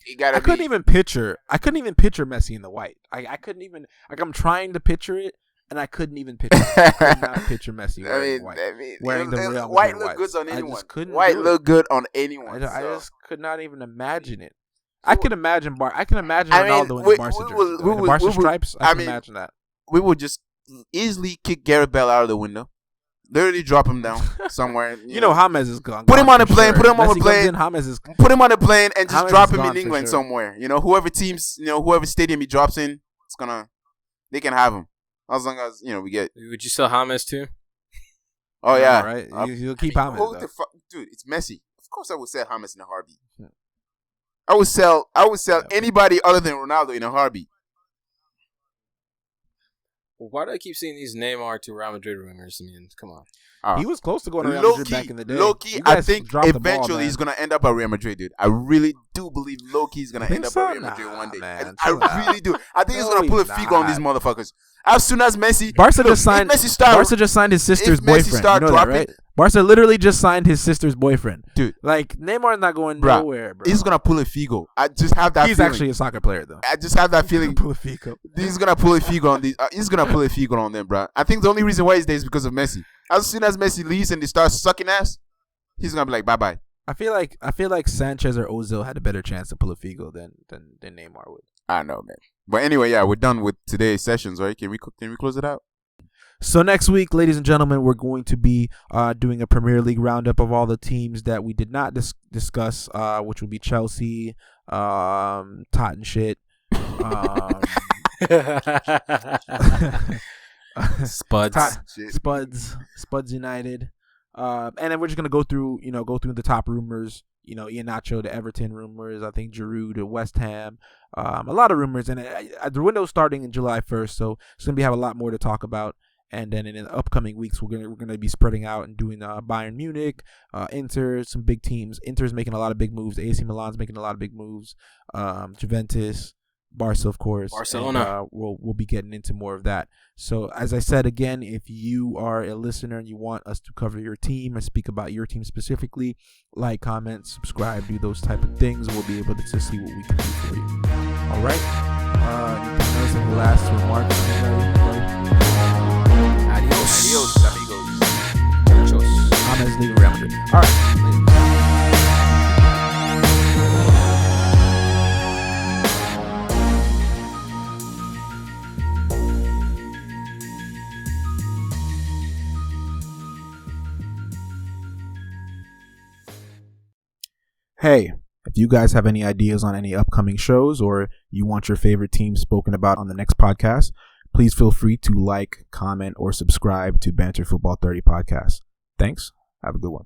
It gotta I be. couldn't even picture Messi in the white. I couldn't even I'm trying to picture it, and I couldn't even picture it. I could not picture Messi wearing white. Wearing the Real white Madrid look good on whites. I anyone. just couldn't White do it. look good on anyone. I so. just could not even imagine it. I can imagine I mean, Ronaldo in the Barca jersey. In the Barca stripes, I can imagine that. We would just easily kick Gareth Bale out of the window. Literally drop him down somewhere. You know, James is gone. Put him on a for plane. sure. Put him on a Messi plane. comes in, James is Put him on a plane and just James drop is him gone in for England sure. somewhere. You know, whoever stadium he drops in, they can have him. As long as, we get. Would you sell James too? Oh, yeah. Right? You'll keep James. Who the fuck? Dude, it's Messi. Of course I would sell James in a heartbeat. I would sell anybody other than Ronaldo in a heartbeat. Well, why do I keep seeing these Neymar to Real Madrid rumors? I mean, come on. He was close to going to Real Madrid back in the day. Low-key, You I guys think dropped the ball, eventually man. he's going to end up at Real Madrid, dude. I really do believe low-key he's going to end up so? at Real Madrid Nah, one day. man, I chill out. really do. I think he's No, going to pull a he's figure on these not. motherfuckers. As soon as Messi... Barca look, just signed. if Messi start, Barca just signed his sister's if Messi boyfriend. You start know that, dropping- right? Barca literally just signed his sister's boyfriend. Dude. Like, Neymar's not going Bruh, nowhere, bro. he's going to pull a figo. I just have that He's feeling. actually a soccer player, though. I just have that feeling. Pull a Fico. He's gonna pull a figure on these. He's gonna pull a figure on them, bro. I think the only reason why he's there is because of Messi. As soon as Messi leaves and they start sucking ass, he's gonna be like, bye bye. I feel like Sanchez or Ozil had a better chance to pull a Figo than Neymar would. I know, man. But anyway, yeah, we're done with today's sessions, right? Can we close it out? So next week, ladies and gentlemen, we're going to be doing a Premier League roundup of all the teams that we did not discuss, which will be Chelsea, Tottenham shit, Spuds. Spuds United, and then we're just gonna go through the top rumors. Iheanacho to Everton rumors. I think Giroud to West Ham. A lot of rumors, and the window's starting in July 1st, so it's gonna have a lot more to talk about. And then in the upcoming weeks, we're gonna be spreading out and doing Bayern Munich, Inter, some big teams. Inter's making a lot of big moves. AC Milan's making a lot of big moves. Juventus, Barca, of course. Barcelona. And, we'll be getting into more of that. So as I said again, if you are a listener and you want us to cover your team and speak about your team specifically, like, comment, subscribe, do those type of things. We'll be able to see what we can do for you. All right. Anything else? Any last remarks? Adios, amigos. I'm as leaving Real Madrid. All right. Hey, if you guys have any ideas on any upcoming shows or you want your favorite team spoken about on the next podcast, please feel free to like, comment, or subscribe to Banter Football 30 podcast. Thanks. Have a good one.